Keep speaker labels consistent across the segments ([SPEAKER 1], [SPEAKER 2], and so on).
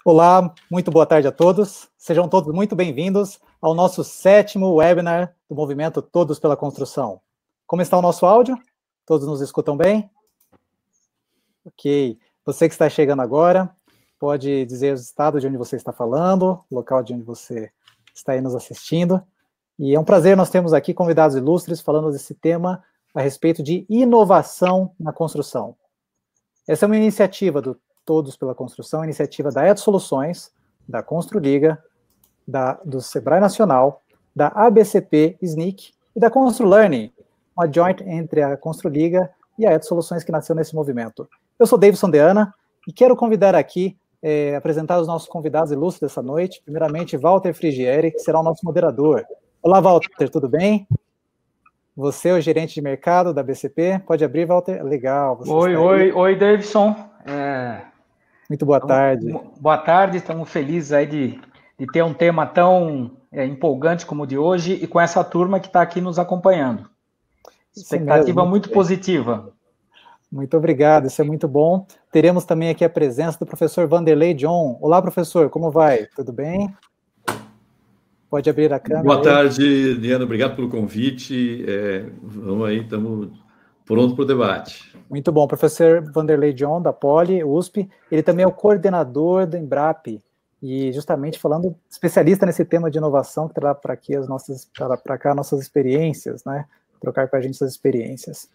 [SPEAKER 1] Olá, muito boa tarde a todos. Sejam todos muito bem-vindos ao nosso 7º webinar do movimento Todos pela Construção. Como está o nosso áudio? Todos nos escutam bem? Ok. Você que está chegando agora, pode dizer o estado de onde você está falando, o local de onde você está aí nos assistindo. E é um prazer, nós temos aqui convidados ilustres falando desse tema a respeito de inovação na construção. Essa é uma iniciativa do Todos pela Construção, iniciativa da Eto Soluções, da Construliga, do Sebrae Nacional, da ABCP SNIC e da ConstruLearning, uma joint entre a Construliga e a Eto Soluções que nasceu nesse movimento. Eu sou Davidson Deana e quero convidar aqui, apresentar os nossos convidados ilustres dessa noite. Primeiramente, Walter Frigieri, que será o nosso moderador. Olá, Walter, tudo bem? Você é o gerente de mercado da ABCP. Pode abrir, Walter? Legal.
[SPEAKER 2] Oi, Davidson.
[SPEAKER 1] Muito boa tarde.
[SPEAKER 2] Boa tarde, estamos felizes aí de ter um tema tão empolgante como o de hoje e com essa turma que está aqui nos acompanhando. Expectativa muito positiva.
[SPEAKER 1] Muito obrigado, isso é muito bom. Teremos também aqui a presença do professor Vanderlei John. Olá, professor, como vai? Tudo bem? Pode abrir a câmera.
[SPEAKER 3] Boa tarde, Diana, obrigado pelo convite. Vamos aí, estamos prontos para o debate.
[SPEAKER 1] Muito bom, professor Vanderlei John, da Poli, USP, ele também é o coordenador do Embrapa, e justamente falando, especialista nesse tema de inovação, que trará para aqui para cá nossas experiências, né, trocar para a gente essas experiências.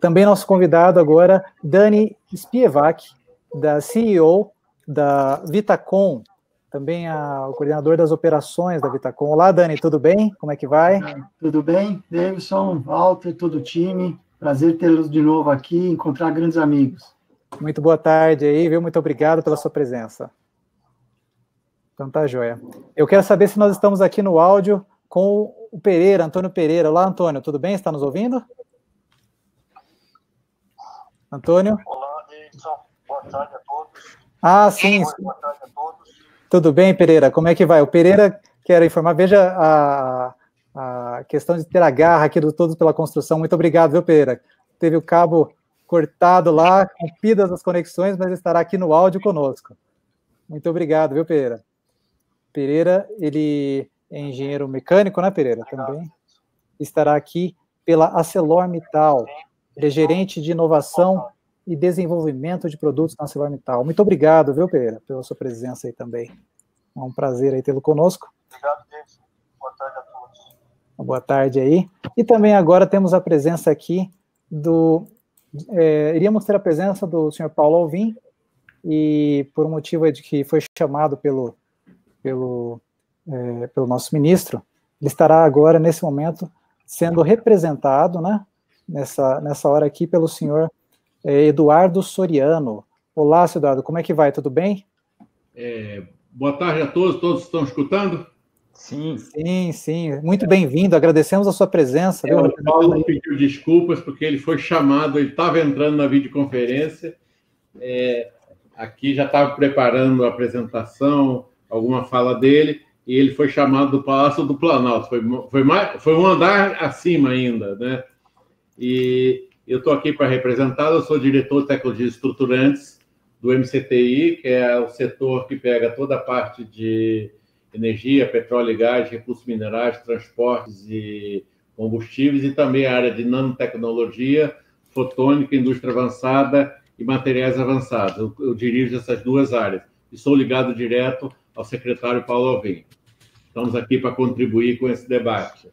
[SPEAKER 1] Também nosso convidado agora, Dani Spievac, da CEO da Vitacom, também o coordenador das operações da Vitacom. Olá, Dani, tudo bem? Como é que vai?
[SPEAKER 4] Tudo bem, Davidson, Walter, todo o time. Prazer tê-los de novo aqui, encontrar grandes amigos.
[SPEAKER 1] Muito boa tarde aí, viu? Muito obrigado pela sua presença. Então tá joia. Eu quero saber se nós estamos aqui no áudio com o Pereira, Antônio Pereira. Olá, Antônio, tudo bem? Está nos ouvindo? Antônio?
[SPEAKER 5] Olá, Davidson. Boa tarde a todos.
[SPEAKER 1] Ah, sim.
[SPEAKER 5] Boa tarde a todos.
[SPEAKER 1] Tudo bem, Pereira? Como é que vai? O Pereira quer informar, veja a questão de ter a garra aqui do Todos pela Construção. Muito obrigado, viu, Pereira? Teve o cabo cortado lá, rompidas as conexões, mas estará aqui no áudio conosco. Muito obrigado, viu, Pereira? Pereira, ele é engenheiro mecânico, né, Pereira? Também estará aqui pela ArcelorMittal. Ele é gerente de inovação e desenvolvimento de produtos na ArcelorMittal. Muito obrigado, viu, Pereira, pela sua presença aí também. É um prazer aí tê-lo conosco.
[SPEAKER 5] Obrigado, Davidson. Boa tarde a todos.
[SPEAKER 1] Boa tarde aí. E também agora temos a presença aqui iríamos ter a presença do senhor Paulo Alvim, e por um motivo de que foi chamado pelo nosso ministro, ele estará agora, nesse momento, sendo representado, né, nessa hora aqui, pelo senhor Eduardo Soriano. Olá, senhor Eduardo, como é que vai? Tudo bem?
[SPEAKER 3] Boa tarde a todos estão escutando?
[SPEAKER 1] Sim. Muito bem-vindo, agradecemos a sua presença.
[SPEAKER 3] O Paulo pediu desculpas porque ele foi chamado, ele estava entrando na videoconferência, aqui já estava preparando a apresentação, alguma fala dele, e ele foi chamado do Palácio do Planalto, foi um andar acima ainda, né? E eu estou aqui para representar, eu sou diretor de tecnologias estruturantes do MCTI, que é o setor que pega toda a parte de energia, petróleo e gás, recursos minerais, transportes e combustíveis, e também a área de nanotecnologia, fotônica, indústria avançada e materiais avançados. Eu dirijo essas duas áreas e sou ligado direto ao secretário Paulo Alvim. Estamos aqui para contribuir com esse debate.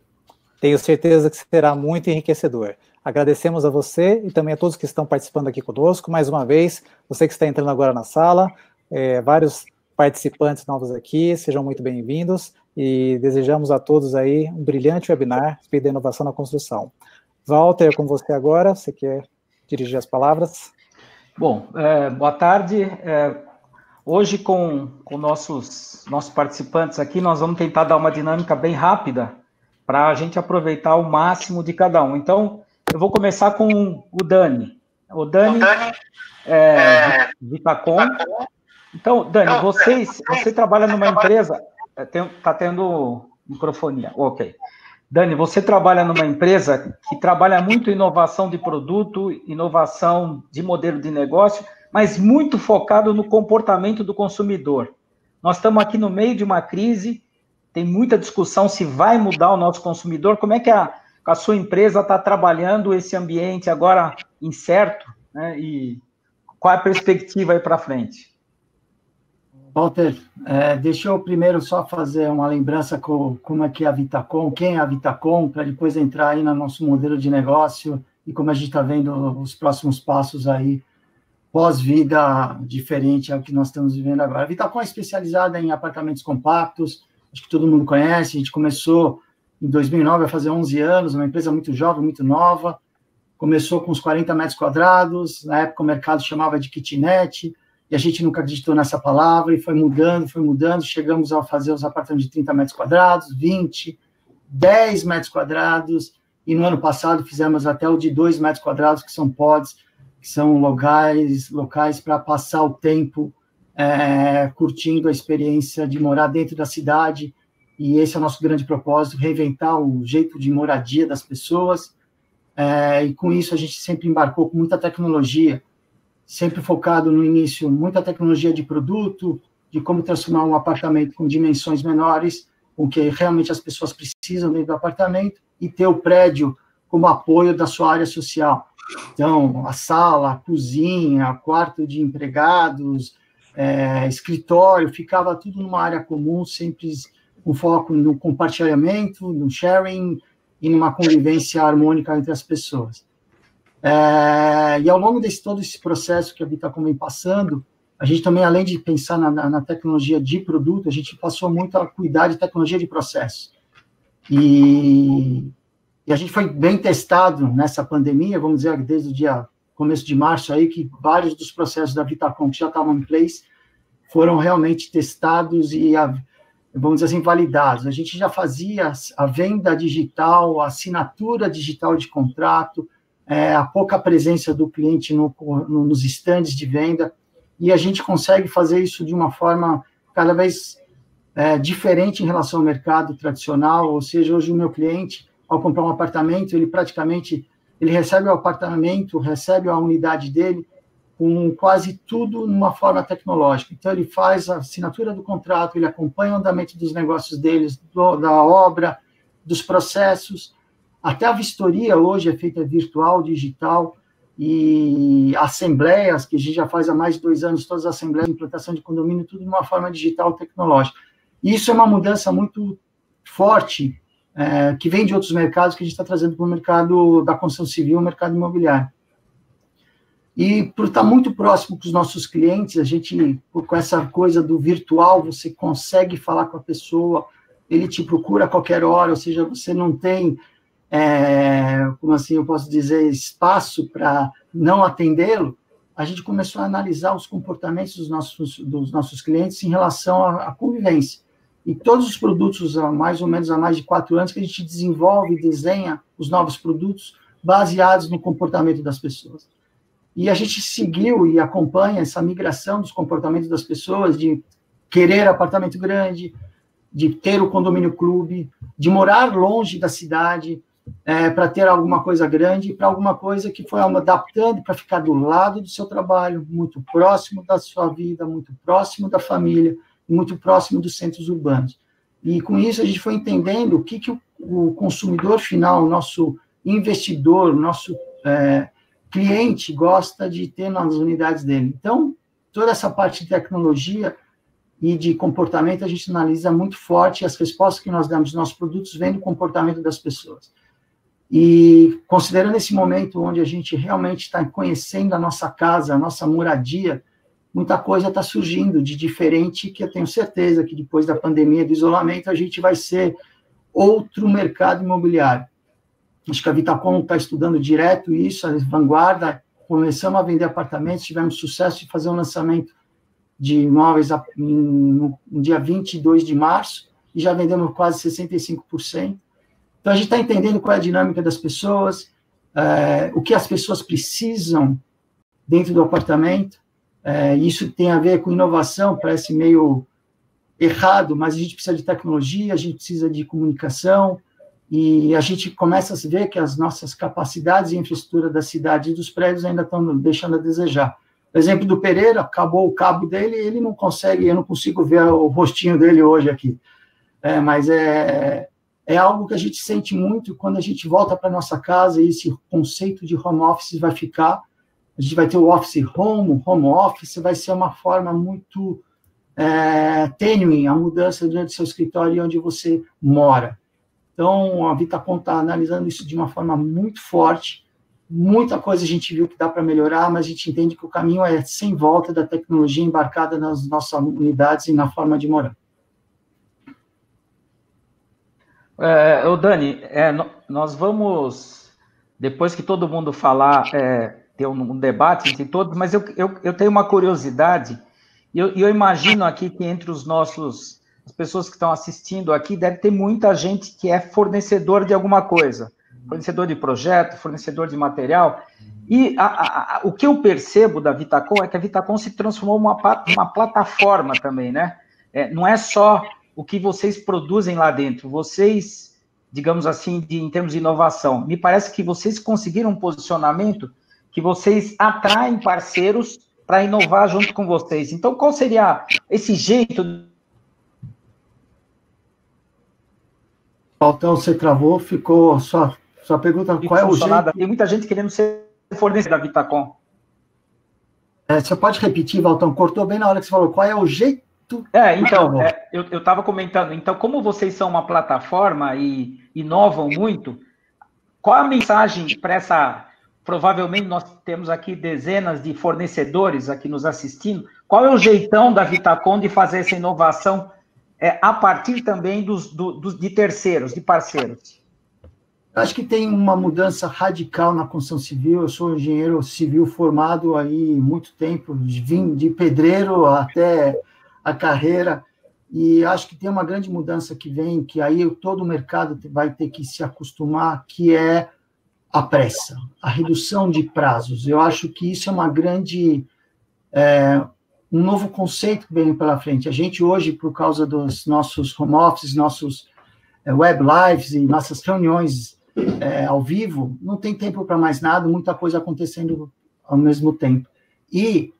[SPEAKER 1] Tenho certeza que será muito enriquecedor. Agradecemos a você e também a todos que estão participando aqui conosco. Mais uma vez, você que está entrando agora na sala, vários participantes novos aqui, sejam muito bem-vindos e desejamos a todos aí um brilhante webinar a respeito da inovação na construção. Walter, com você agora, você quer dirigir as palavras?
[SPEAKER 2] Bom, boa tarde. Hoje, com nossos participantes aqui, nós vamos tentar dar uma dinâmica bem rápida para a gente aproveitar o máximo de cada um. Então, eu vou começar com o Dani. O Dani Vitacom. Então, Dani, você trabalha numa empresa... Está tendo microfonia. Ok. Dani, você trabalha numa empresa que trabalha muito inovação de produto, inovação de modelo de negócio, mas muito focado no comportamento do consumidor. Nós estamos aqui no meio de uma crise, tem muita discussão se vai mudar o nosso consumidor. Como é que a sua empresa está trabalhando esse ambiente agora incerto, né? E qual é a perspectiva aí para frente?
[SPEAKER 4] Walter, deixa eu primeiro só fazer uma lembrança como é que é a Vitacom, quem é a Vitacom, para depois entrar aí no nosso modelo de negócio e como a gente está vendo os próximos passos aí, pós-vida diferente ao que nós estamos vivendo agora. A Vitacom é especializada em apartamentos compactos, acho que todo mundo conhece, a gente começou em 2009, vai fazer 11 anos, uma empresa muito jovem, muito nova, começou com uns 40 metros quadrados, na época o mercado chamava de kitnet, e a gente nunca acreditou nessa palavra, e foi mudando, chegamos a fazer os apartamentos de 30 metros quadrados, 20, 10 metros quadrados, e no ano passado fizemos até o de 2 metros quadrados, que são pods, que são locais para passar o tempo curtindo a experiência de morar dentro da cidade, e esse é o nosso grande propósito, reinventar o jeito de moradia das pessoas, e com isso a gente sempre embarcou com muita tecnologia, sempre focado no início, muita tecnologia de produto, de como transformar um apartamento com dimensões menores, com que realmente as pessoas precisam dentro do apartamento, e ter o prédio como apoio da sua área social. Então, a sala, a cozinha, quarto de empregados, escritório, ficava tudo numa área comum, sempre com foco no compartilhamento, no sharing e numa convivência harmônica entre as pessoas. E ao longo de todo esse processo que a Vitacom vem passando, a gente também, além de pensar na tecnologia de produto, a gente passou muito a cuidar de tecnologia de processo. E a gente foi bem testado nessa pandemia, vamos dizer, desde o começo de março, aí, que vários dos processos da Vitacom que já estavam em place foram realmente testados e, vamos dizer assim, validados. A gente já fazia a venda digital, a assinatura digital de contrato, a pouca presença do cliente nos estandes de venda, e a gente consegue fazer isso de uma forma cada vez diferente em relação ao mercado tradicional, ou seja, hoje o meu cliente, ao comprar um apartamento, ele recebe o apartamento, recebe a unidade dele, com quase tudo numa forma tecnológica. Então, ele faz a assinatura do contrato, ele acompanha o andamento dos negócios deles, da obra, dos processos. Até a vistoria hoje é feita virtual, digital, e assembleias, que a gente já faz há mais de 2 anos, todas as assembleias de implantação de condomínio, tudo de uma forma digital tecnológica. E isso é uma mudança muito forte, que vem de outros mercados, que a gente está trazendo para o mercado da construção civil, o mercado imobiliário. E por estar muito próximo com os nossos clientes, a gente, com essa coisa do virtual, você consegue falar com a pessoa, ele te procura a qualquer hora, ou seja, você não tem, como assim eu posso dizer, espaço para não atendê-lo. A gente começou a analisar os comportamentos dos nossos clientes em relação à convivência. E todos os produtos, mais ou menos há mais de 4 anos, que a gente desenvolve e desenha os novos produtos baseados no comportamento das pessoas. E a gente seguiu e acompanha essa migração dos comportamentos das pessoas, de querer apartamento grande, de ter o condomínio clube, de morar longe da cidade, para ter alguma coisa grande, para alguma coisa que foi adaptando para ficar do lado do seu trabalho, muito próximo da sua vida, muito próximo da família, muito próximo dos centros urbanos. E com isso a gente foi entendendo o que o consumidor final, o nosso investidor, o nosso cliente gosta de ter nas unidades dele. Então, toda essa parte de tecnologia e de comportamento a gente analisa muito forte, e as respostas que nós damos nos nossos produtos vêm do comportamento das pessoas. E considerando esse momento onde a gente realmente está conhecendo a nossa casa, a nossa moradia, muita coisa está surgindo de diferente, que eu tenho certeza que depois da pandemia, do isolamento, a gente vai ser outro mercado imobiliário. Acho que a Vitacom está estudando direto isso, a vanguarda, começamos a vender apartamentos, tivemos sucesso de fazer um lançamento de imóveis no dia 22 de março, e já vendemos quase 65%. Então, a gente está entendendo qual é a dinâmica das pessoas, o que as pessoas precisam dentro do apartamento. Isso tem a ver com inovação, parece meio errado, mas a gente precisa de tecnologia, a gente precisa de comunicação, e a gente começa a ver que as nossas capacidades e infraestrutura da cidade e dos prédios ainda estão deixando a desejar. exemplo do Pereira, acabou o cabo dele, ele não consegue, eu não consigo ver o rostinho dele hoje aqui. Mas é algo que a gente sente muito quando a gente volta para nossa casa e esse conceito de home office vai ficar. A gente vai ter o office home office, vai ser uma forma muito tênue a mudança dentro do seu escritório e onde você mora. Então, a Vitacom está analisando isso de uma forma muito forte. Muita coisa a gente viu que dá para melhorar, mas a gente entende que o caminho é sem volta da tecnologia embarcada nas nossas unidades e na forma de morar.
[SPEAKER 2] Dani, nós vamos, depois que todo mundo falar, ter um debate entre todos, mas eu tenho uma curiosidade, e eu imagino aqui que entre as pessoas que estão assistindo aqui, deve ter muita gente que é fornecedor de alguma coisa, fornecedor de projeto, fornecedor de material, e o que eu percebo da Vitacom é que a Vitacom se transformou uma plataforma também, né? Não é só o que vocês produzem lá dentro, vocês, digamos assim, em termos de inovação, me parece que vocês conseguiram um posicionamento que vocês atraem parceiros para inovar junto com vocês. Então, qual seria esse jeito?
[SPEAKER 4] Altão, você travou, ficou sua pergunta, qual é o jeito?
[SPEAKER 2] Tem muita gente querendo ser fornecedor da Vitacom.
[SPEAKER 4] Você pode repetir, Valtão? Cortou bem na hora que você falou, qual é o jeito?
[SPEAKER 2] Então, eu estava comentando, então, como vocês são uma plataforma e inovam muito, qual a mensagem para essa... Provavelmente nós temos aqui dezenas de fornecedores aqui nos assistindo. Qual é o jeitão da Vitacom de fazer essa inovação a partir também de terceiros, de parceiros?
[SPEAKER 4] Acho que tem uma mudança radical na construção civil. Eu sou engenheiro civil formado aí muito tempo, vim de pedreiro até a carreira, e acho que tem uma grande mudança que vem, que aí todo o mercado vai ter que se acostumar, que é a pressa, a redução de prazos. Eu acho que isso é uma grande, um novo conceito que vem pela frente. A gente hoje, por causa dos nossos home offices, nossos web lives e nossas reuniões ao vivo, não tem tempo para mais nada, muita coisa acontecendo ao mesmo tempo. E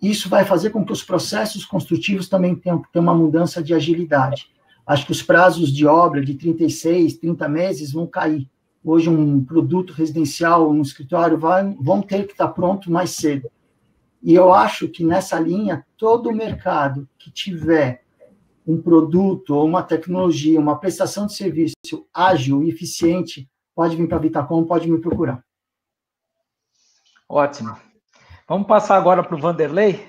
[SPEAKER 4] isso vai fazer com que os processos construtivos também tenham uma mudança de agilidade. Acho que os prazos de obra de 36, 30 meses vão cair. Hoje, um produto residencial, um escritório, vão ter que estar pronto mais cedo. E eu acho que, nessa linha, todo o mercado que tiver um produto ou uma tecnologia, uma prestação de serviço ágil e eficiente, pode vir para a Vitacom, pode me procurar.
[SPEAKER 2] Ótimo. Vamos passar agora para o Vanderlei.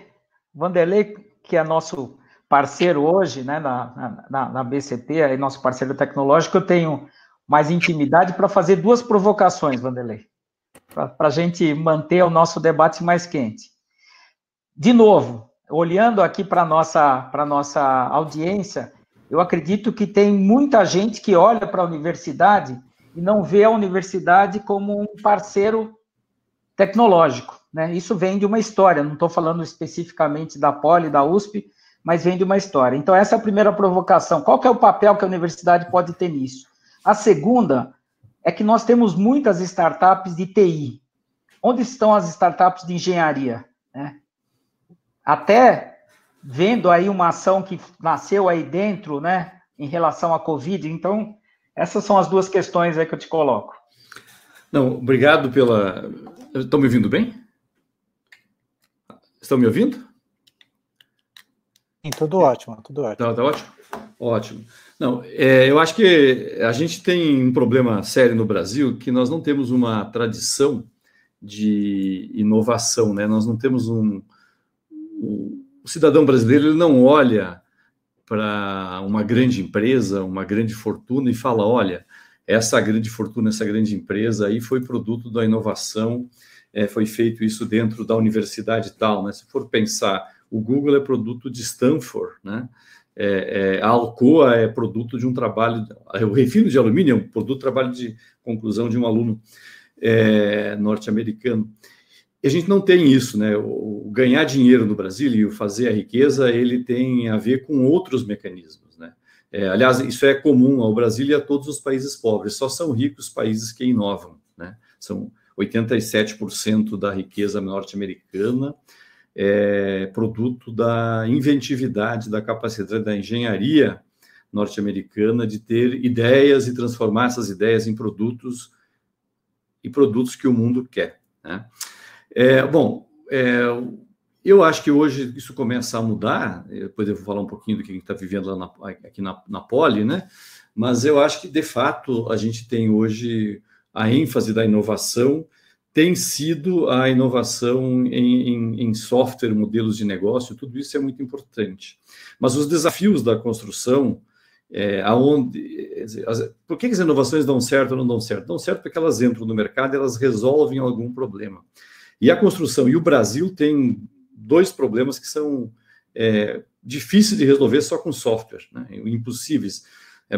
[SPEAKER 2] Vanderlei, que é nosso parceiro hoje, né, na BCP, é nosso parceiro tecnológico, eu tenho mais intimidade para fazer duas provocações, Vanderlei, para a gente manter o nosso debate mais quente. De novo, olhando aqui para a nossa audiência, eu acredito que tem muita gente que olha para a universidade e não vê a universidade como um parceiro tecnológico, né? Isso vem de uma história, não estou falando especificamente da Poli, da USP, mas vem de uma história. Então, essa é a primeira provocação. Qual que é o papel que a universidade pode ter nisso? A segunda é que nós temos muitas startups de TI. Onde estão as startups de engenharia? Né? Até vendo aí uma ação que nasceu aí dentro, né, em relação à Covid. Então, essas são as duas questões aí que eu te coloco.
[SPEAKER 6] Não, obrigado pela... Estão me ouvindo bem? Estão me ouvindo?
[SPEAKER 1] Sim, tudo ótimo, tudo ótimo.
[SPEAKER 6] Tá ótimo? Ótimo. Não, eu acho que a gente tem um problema sério no Brasil, que nós não temos uma tradição de inovação, né? Nós não temos o cidadão brasileiro, ele não olha para uma grande empresa, uma grande fortuna e fala, olha, essa grande fortuna, essa grande empresa aí foi produto da inovação, foi feito isso dentro da universidade tal, né? Se for pensar, o Google é produto de Stanford, né? A Alcoa é produto de um trabalho, o refino de alumínio é um produto de trabalho de conclusão de um aluno norte-americano. E a gente não tem isso, né? O ganhar dinheiro no Brasil e o fazer a riqueza, ele tem a ver com outros mecanismos, né? Aliás, isso é comum ao Brasil e a todos os países pobres, só são ricos os países que inovam, né? São 87% da riqueza norte-americana, produto da inventividade, da capacidade da engenharia norte-americana de ter ideias e transformar essas ideias em produtos e produtos que o mundo quer, né? Eu acho que hoje isso começa a mudar, depois eu vou falar um pouquinho do que a gente está vivendo lá aqui na Poli, né? Mas eu acho que, de fato, a gente tem hoje a ênfase da inovação, tem sido a inovação em software, modelos de negócio, tudo isso é muito importante. Mas os desafios da construção, por que as inovações dão certo ou não dão certo? Dão certo porque elas entram no mercado e elas resolvem algum problema. E a construção, e o Brasil tem dois problemas que são difíceis de resolver só com software, né? Impossíveis.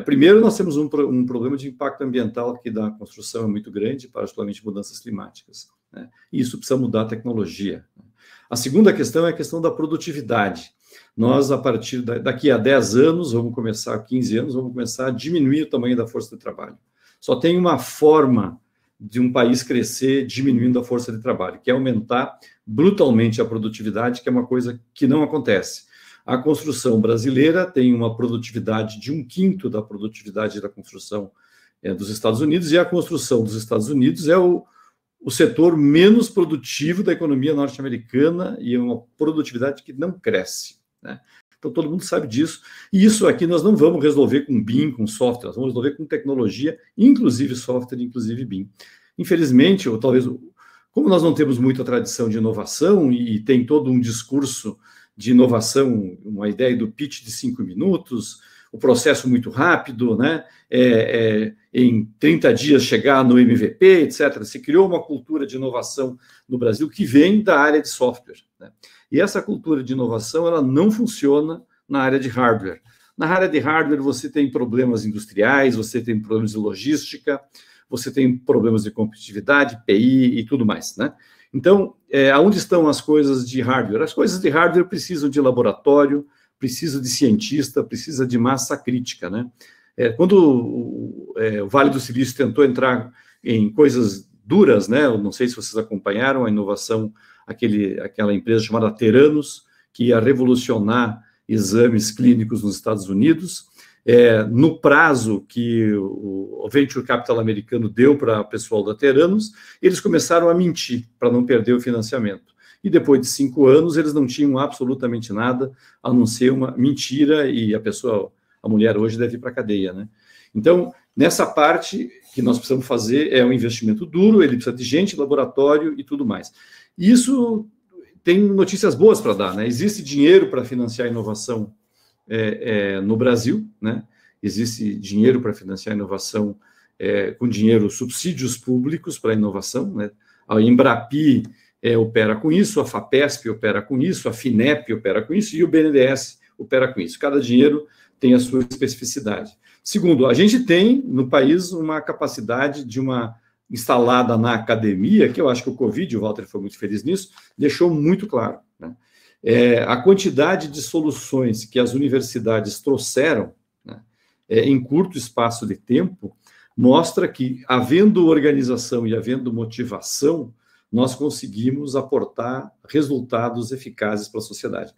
[SPEAKER 6] Primeiro, nós temos um problema de impacto ambiental aqui da construção é muito grande, particularmente mudanças climáticas, né? E isso precisa mudar a tecnologia. A segunda questão é a questão da produtividade. Nós, a partir daqui a 10 anos, 15 anos, vamos começar a diminuir o tamanho da força de trabalho. Só tem uma forma de um país crescer diminuindo a força de trabalho, que é aumentar brutalmente a produtividade, que é uma coisa que não acontece. A construção brasileira tem uma produtividade de 1/5 da produtividade da construção dos Estados Unidos, e a construção dos Estados Unidos é o setor menos produtivo da economia norte-americana e é uma produtividade que não cresce, né? Então, todo mundo sabe disso. E isso aqui nós não vamos resolver com BIM, com software, nós vamos resolver com tecnologia, inclusive software, inclusive BIM. Infelizmente, ou talvez, como nós não temos muita tradição de inovação e tem todo um discurso de inovação, uma ideia do pitch de 5 minutos, o processo muito rápido, né? Em 30 dias chegar no MVP, etc. Se criou uma cultura de inovação no Brasil que vem da área de software, né? E essa cultura de inovação, ela não funciona na área de hardware. Na área de hardware, você tem problemas industriais, você tem problemas de logística, você tem problemas de competitividade, PI e tudo mais, né? Então, aonde estão as coisas de hardware? As coisas de hardware precisam de laboratório, precisam de cientista, precisa de massa crítica, né? Quando o Vale do Silício tentou entrar em coisas duras, né? Eu não sei se vocês acompanharam a inovação, aquela empresa chamada Theranos, que ia revolucionar exames clínicos nos Estados Unidos. No prazo que o Venture Capital americano deu para o pessoal da Theranos, eles começaram a mentir para não perder o financiamento. E depois de 5 anos, eles não tinham absolutamente nada, a não ser uma mentira, e a mulher hoje deve ir para a cadeia, né? Então, nessa parte que nós precisamos fazer é um investimento duro, ele precisa de gente, laboratório e tudo mais. Isso tem notícias boas para dar, né? Existe dinheiro para financiar a inovação no Brasil, né? Existe dinheiro para financiar a inovação com dinheiro, subsídios públicos para a inovação, né? A Embrapi opera com isso, a FAPESP opera com isso, a FINEP opera com isso e o BNDES opera com isso. Cada dinheiro tem a sua especificidade. Segundo, a gente tem no país uma capacidade instalada na academia, que eu acho que o Covid, o Walter foi muito feliz nisso, deixou muito claro, né? A quantidade de soluções que as universidades trouxeram, né, em curto espaço de tempo, mostra que, havendo organização e havendo motivação, nós conseguimos aportar resultados eficazes para a sociedade.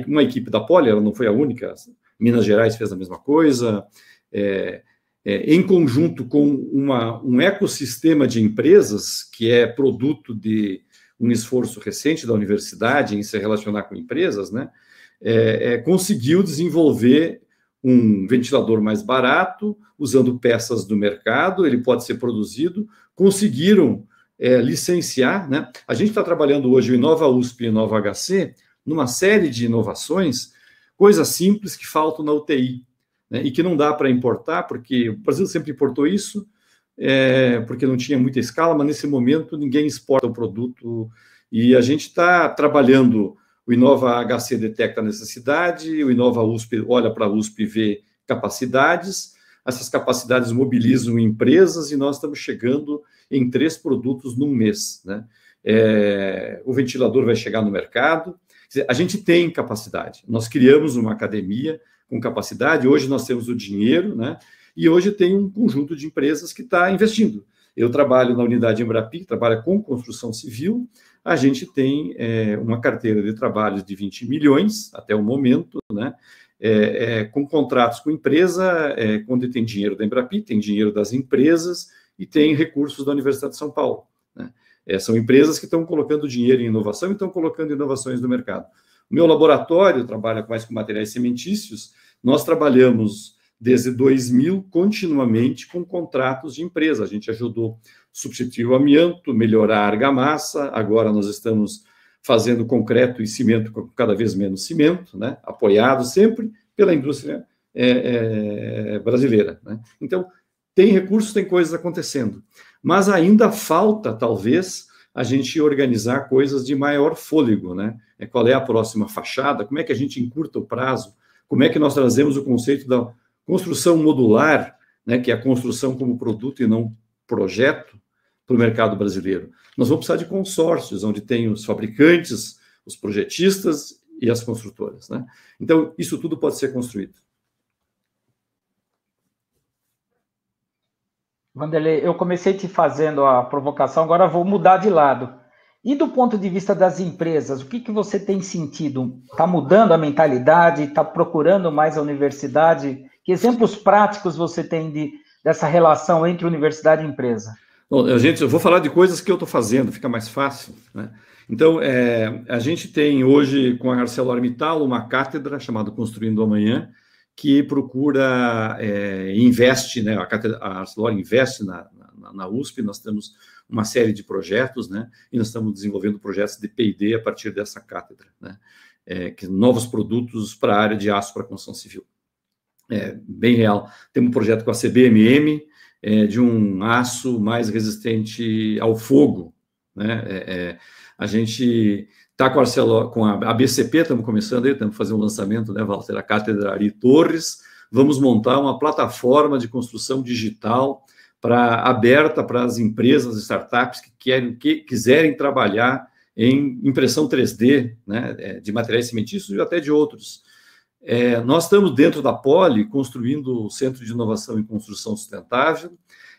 [SPEAKER 6] Uma equipe da Poli, ela não foi a única, Minas Gerais fez a mesma coisa, em conjunto com um ecossistema de empresas, que é produto de um esforço recente da universidade em se relacionar com empresas, né, conseguiu desenvolver um ventilador mais barato, usando peças do mercado, ele pode ser produzido, conseguiram licenciar, né? A gente está trabalhando hoje em Inova USP e Inova HC, numa série de inovações, coisas simples que faltam na UTI, né, e que não dá para importar, porque o Brasil sempre importou isso, porque não tinha muita escala, mas nesse momento ninguém exporta o produto, e a gente está trabalhando, o Inova HC detecta a necessidade, o Inova USP olha para a USP e vê capacidades, essas capacidades mobilizam empresas, e nós estamos chegando em 3 produtos num mês, né? O ventilador vai chegar no mercado, a gente tem capacidade, nós criamos uma academia com capacidade, hoje nós temos o dinheiro, né? E hoje tem um conjunto de empresas que está investindo. Eu trabalho na unidade Embrapi, que trabalha com construção civil, a gente tem uma carteira de trabalhos de 20 milhões até o momento, né? Com contratos com empresa, quando tem dinheiro da Embrapi, tem dinheiro das empresas e tem recursos da Universidade de São Paulo, né? São empresas que estão colocando dinheiro em inovação e estão colocando inovações no mercado. O meu laboratório trabalha mais com materiais cimentícios, nós trabalhamos desde 2000 continuamente com contratos de empresa. A gente ajudou a substituir o amianto, melhorar a argamassa, agora nós estamos fazendo concreto e cimento com cada vez menos cimento, né? Apoiado sempre pela indústria brasileira, né? Então, tem recursos, tem coisas acontecendo, mas ainda falta, talvez, a gente organizar coisas de maior fôlego, né? Qual é a próxima fachada, como é que a gente encurta o prazo, como é que nós trazemos o conceito da construção modular, né, que é a construção como produto e não projeto, para o mercado brasileiro. Nós vamos precisar de consórcios, onde tem os fabricantes, os projetistas e as construtoras, né? Então, isso tudo pode ser construído.
[SPEAKER 2] Vanderlei, eu comecei te fazendo a provocação, agora vou mudar de lado. E do ponto de vista das empresas, o que você tem sentido? Está mudando a mentalidade? Está procurando mais a universidade? Que exemplos práticos você tem dessa relação entre universidade e empresa?
[SPEAKER 6] Bom, gente, eu vou falar de coisas que eu estou fazendo, fica mais fácil, né? Então, a gente tem hoje com a ArcelorMittal uma cátedra chamada Construindo Amanhã, que procura, investe, né? A Arcelor investe na USP, nós temos uma série de projetos, né? E nós estamos desenvolvendo projetos de P&D a partir dessa cátedra, né? Novos produtos para a área de aço para construção civil. Bem real. Temos um projeto com a CBMM, de um aço mais resistente ao fogo, né? A gente está com a Arcelor, com a BCP, estamos começando aí, estamos fazendo um lançamento, né, Walter, a Cátedra Ari Torres, vamos montar uma plataforma de construção digital aberta para as empresas, startups que quiserem trabalhar em impressão 3D, né, de materiais cimentícios e até de outros. Nós estamos dentro da Poli construindo o Centro de Inovação e Construção Sustentável.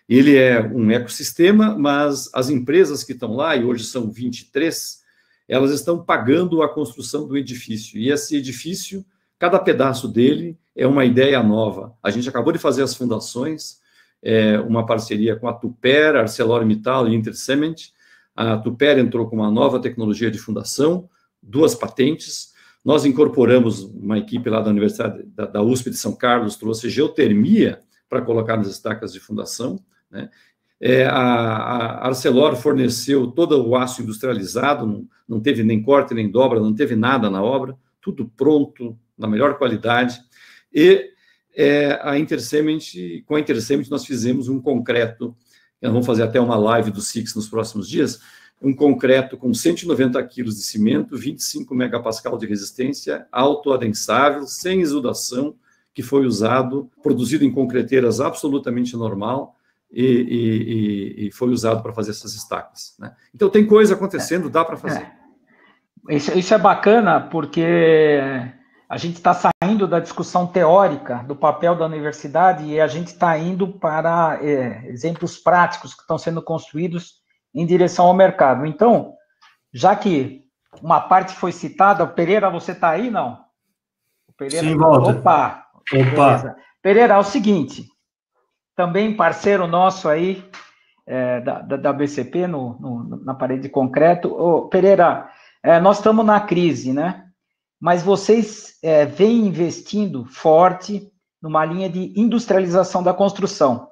[SPEAKER 6] Ele é um ecossistema, mas as empresas que estão lá, e hoje são 23, elas estão pagando a construção do edifício. E esse edifício, cada pedaço dele é uma ideia nova. A gente acabou de fazer as fundações, uma parceria com a Tupper, ArcelorMittal e Intercement. A Tupper entrou com uma nova tecnologia de fundação, 2 patentes. Nós incorporamos uma equipe lá da Universidade da USP de São Carlos, trouxe geotermia para colocar nas estacas de fundação, né? A Arcelor forneceu todo o aço industrializado, não teve nem corte, nem dobra, não teve nada na obra, tudo pronto, na melhor qualidade. E com a Intercement nós fizemos um concreto, nós vamos fazer até uma live do SIX nos próximos dias, um concreto com 190 quilos de cimento, 25 megapascal de resistência, autoadensável, sem exudação, que foi produzido em concreteiras absolutamente normal, e foi usado para fazer essas estacas, né? Então, tem coisa acontecendo, dá para fazer.
[SPEAKER 2] Isso é bacana, porque a gente está saindo da discussão teórica do papel da universidade e a gente está indo para exemplos práticos que estão sendo construídos em direção ao mercado. Então, já que uma parte foi citada, Pereira, você está aí, não?
[SPEAKER 4] Sim, Walter.
[SPEAKER 2] Opa! Pereira, é o seguinte, também parceiro nosso aí, da BCP, na parede de concreto. Pereira, nós estamos na crise, né? Mas vocês vêm investindo forte numa linha de industrialização da construção.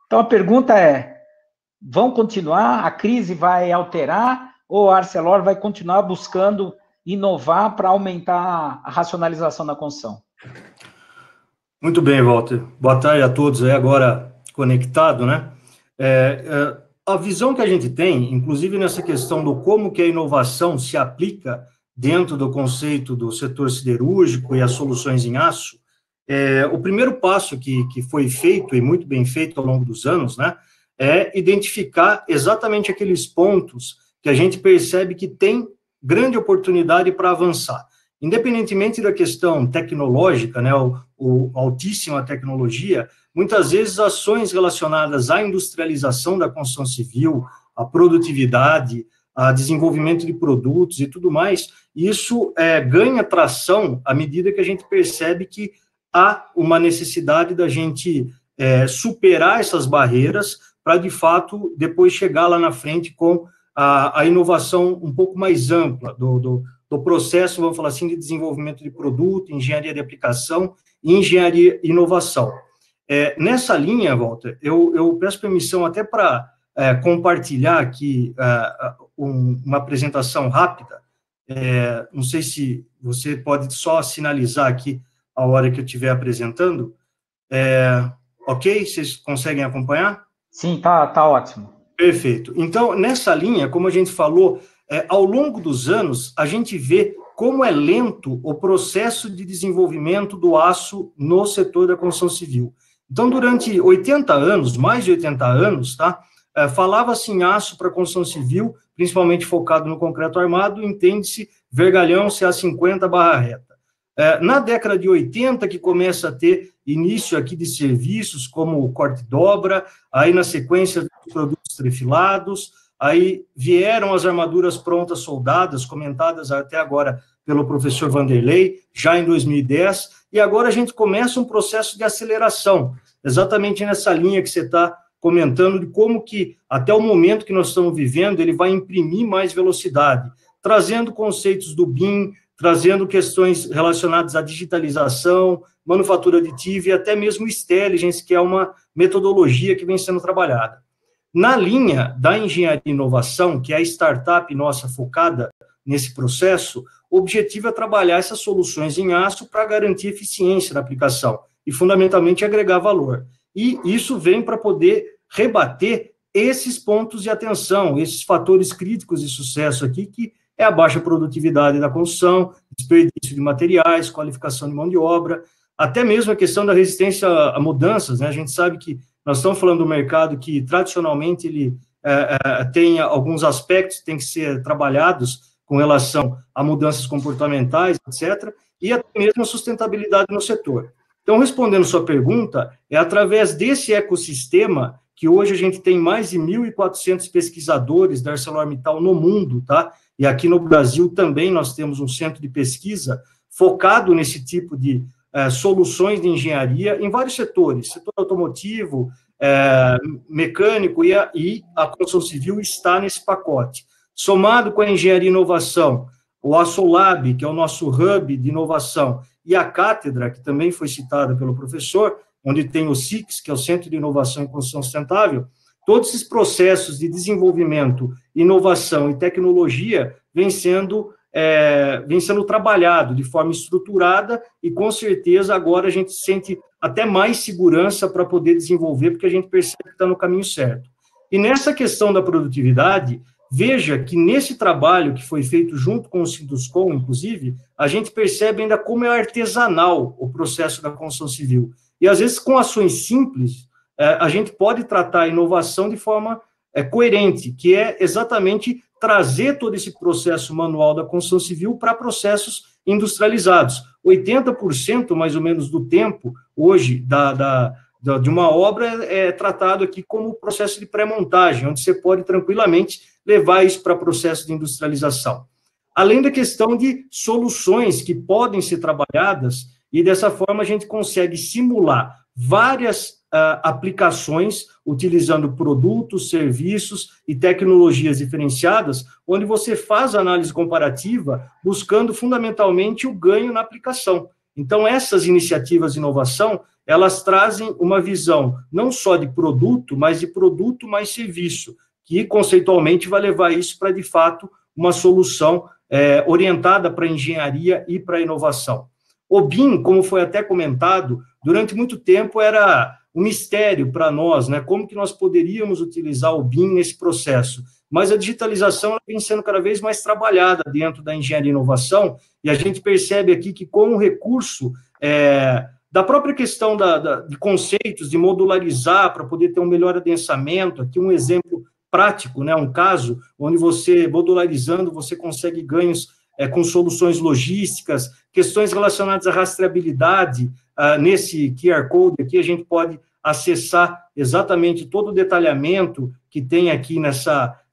[SPEAKER 2] Então, a pergunta é, vão continuar? A crise vai alterar? Ou a Arcelor vai continuar buscando inovar para aumentar a racionalização da construção?
[SPEAKER 4] Muito bem, Walter. Boa tarde a todos aí agora conectado, né? A visão que a gente tem, inclusive nessa questão do como que a inovação se aplica dentro do conceito do setor siderúrgico e as soluções em aço, o primeiro passo que foi feito, e muito bem feito ao longo dos anos, né, é identificar exatamente aqueles pontos que a gente percebe que tem grande oportunidade para avançar. Independentemente da questão tecnológica, né, altíssima tecnologia, muitas vezes ações relacionadas à industrialização da construção civil, à produtividade,
[SPEAKER 7] a desenvolvimento de produtos e tudo mais, isso ganha tração à medida que a gente percebe que há uma necessidade da gente superar essas barreiras para, de fato, depois chegar lá na frente com a inovação um pouco mais ampla do processo, vamos falar assim, de desenvolvimento de produto, engenharia de aplicação e engenharia e inovação. Nessa linha, Walter, eu peço permissão até para compartilhar aqui uma apresentação rápida. Não sei se você pode só sinalizar aqui a hora que eu estiver apresentando. Ok? Vocês conseguem acompanhar?
[SPEAKER 2] Sim, tá ótimo.
[SPEAKER 7] Perfeito. Então, nessa linha, como a gente falou, ao longo dos anos, a gente vê como é lento o processo de desenvolvimento do aço no setor da construção civil. Então, durante 80 anos, mais de 80 anos, tá? Falava-se em aço para construção civil, principalmente focado no concreto armado, entende-se vergalhão CA50 barra reta. Na década de 80, que começa a ter início aqui de serviços como o corte-dobra, aí na sequência dos produtos trefilados, aí vieram as armaduras prontas soldadas, comentadas até agora pelo professor Vanderlei, já em 2010, e agora a gente começa um processo de aceleração, exatamente nessa linha que você está comentando, de como que, até o momento que nós estamos vivendo, ele vai imprimir mais velocidade, trazendo conceitos do BIM, trazendo questões relacionadas à digitalização, manufatura aditiva e até mesmo intelligence, que é uma metodologia que vem sendo trabalhada. Na linha da engenharia e inovação, que é a startup nossa focada nesse processo, o objetivo é trabalhar essas soluções em aço para garantir eficiência na aplicação e, fundamentalmente, agregar valor. E isso vem para poder rebater esses pontos de atenção, esses fatores críticos de sucesso aqui, que é a baixa produtividade da construção, desperdício de materiais, qualificação de mão de obra, até mesmo a questão da resistência a mudanças, né? A gente sabe que nós estamos falando do mercado que, tradicionalmente, ele tem alguns aspectos que têm que ser trabalhados com relação a mudanças comportamentais, etc., e até mesmo a sustentabilidade no setor. Então, respondendo sua pergunta, é através desse ecossistema que hoje a gente tem mais de 1.400 pesquisadores da ArcelorMittal no mundo, tá? E aqui no Brasil também nós temos um centro de pesquisa focado nesse tipo de soluções de engenharia em vários setores, setor automotivo, mecânico e a construção civil está nesse pacote. Somado com a engenharia e inovação, o AssoLab, que é o nosso hub de inovação, e a cátedra, que também foi citada pelo professor, onde tem o SIX, que é o Centro de Inovação e Construção Sustentável, todos esses processos de desenvolvimento, inovação e tecnologia vêm sendo trabalhado de forma estruturada e, com certeza, agora a gente sente até mais segurança para poder desenvolver, porque a gente percebe que está no caminho certo. E nessa questão da produtividade, veja que nesse trabalho que foi feito junto com o Sinduscom, inclusive, a gente percebe ainda como é artesanal o processo da construção civil. E, às vezes, com ações simples, a gente pode tratar a inovação de forma coerente, que é exatamente trazer todo esse processo manual da construção civil para processos industrializados. 80%, mais ou menos, do tempo, hoje, de uma obra é tratado aqui como processo de pré-montagem, onde você pode tranquilamente levar isso para processo de industrialização. Além da questão de soluções que podem ser trabalhadas, e dessa forma a gente consegue simular várias aplicações, utilizando produtos, serviços e tecnologias diferenciadas, onde você faz análise comparativa, buscando fundamentalmente o ganho na aplicação. Então, essas iniciativas de inovação, elas trazem uma visão não só de produto, mas de produto mais serviço, que conceitualmente vai levar isso para, de fato, uma solução orientada para a engenharia e para a inovação. O BIM, como foi até comentado, durante muito tempo era um mistério para nós, né? Como que nós poderíamos utilizar o BIM nesse processo? Mas a digitalização ela vem sendo cada vez mais trabalhada dentro da engenharia e inovação, e a gente percebe aqui que com o recurso da própria questão de conceitos, de modularizar para poder ter um melhor adensamento, aqui um exemplo prático, né? Um caso onde você, modularizando, você consegue ganhos com soluções logísticas, questões relacionadas à rastreabilidade. Nesse QR Code aqui, a gente pode acessar exatamente todo o detalhamento que tem aqui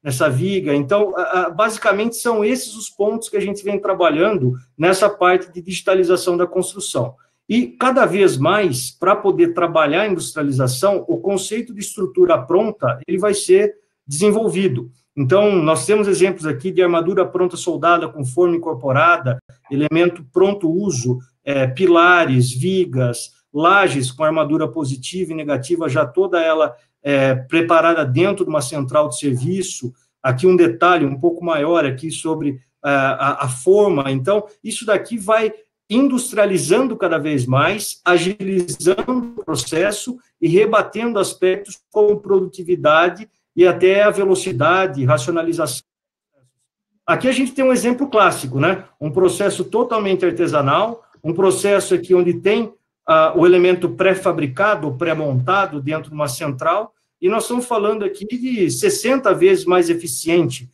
[SPEAKER 7] nessa viga. Então, basicamente, são esses os pontos que a gente vem trabalhando nessa parte de digitalização da construção. E, cada vez mais, para poder trabalhar a industrialização, o conceito de estrutura pronta, ele vai ser desenvolvido. Então, nós temos exemplos aqui de armadura pronta soldada com forma incorporada, elemento pronto uso, pilares, vigas, lajes com armadura positiva e negativa, já toda ela preparada dentro de uma central de serviço. Aqui um detalhe um pouco maior aqui sobre a forma. Então, isso daqui vai industrializando cada vez mais, agilizando o processo e rebatendo aspectos como produtividade e até a velocidade, racionalização. Aqui a gente tem um exemplo clássico, né? Um processo totalmente artesanal, um processo aqui onde tem o elemento pré-fabricado, pré-montado dentro de uma central, e nós estamos falando aqui de 60 vezes mais eficiente,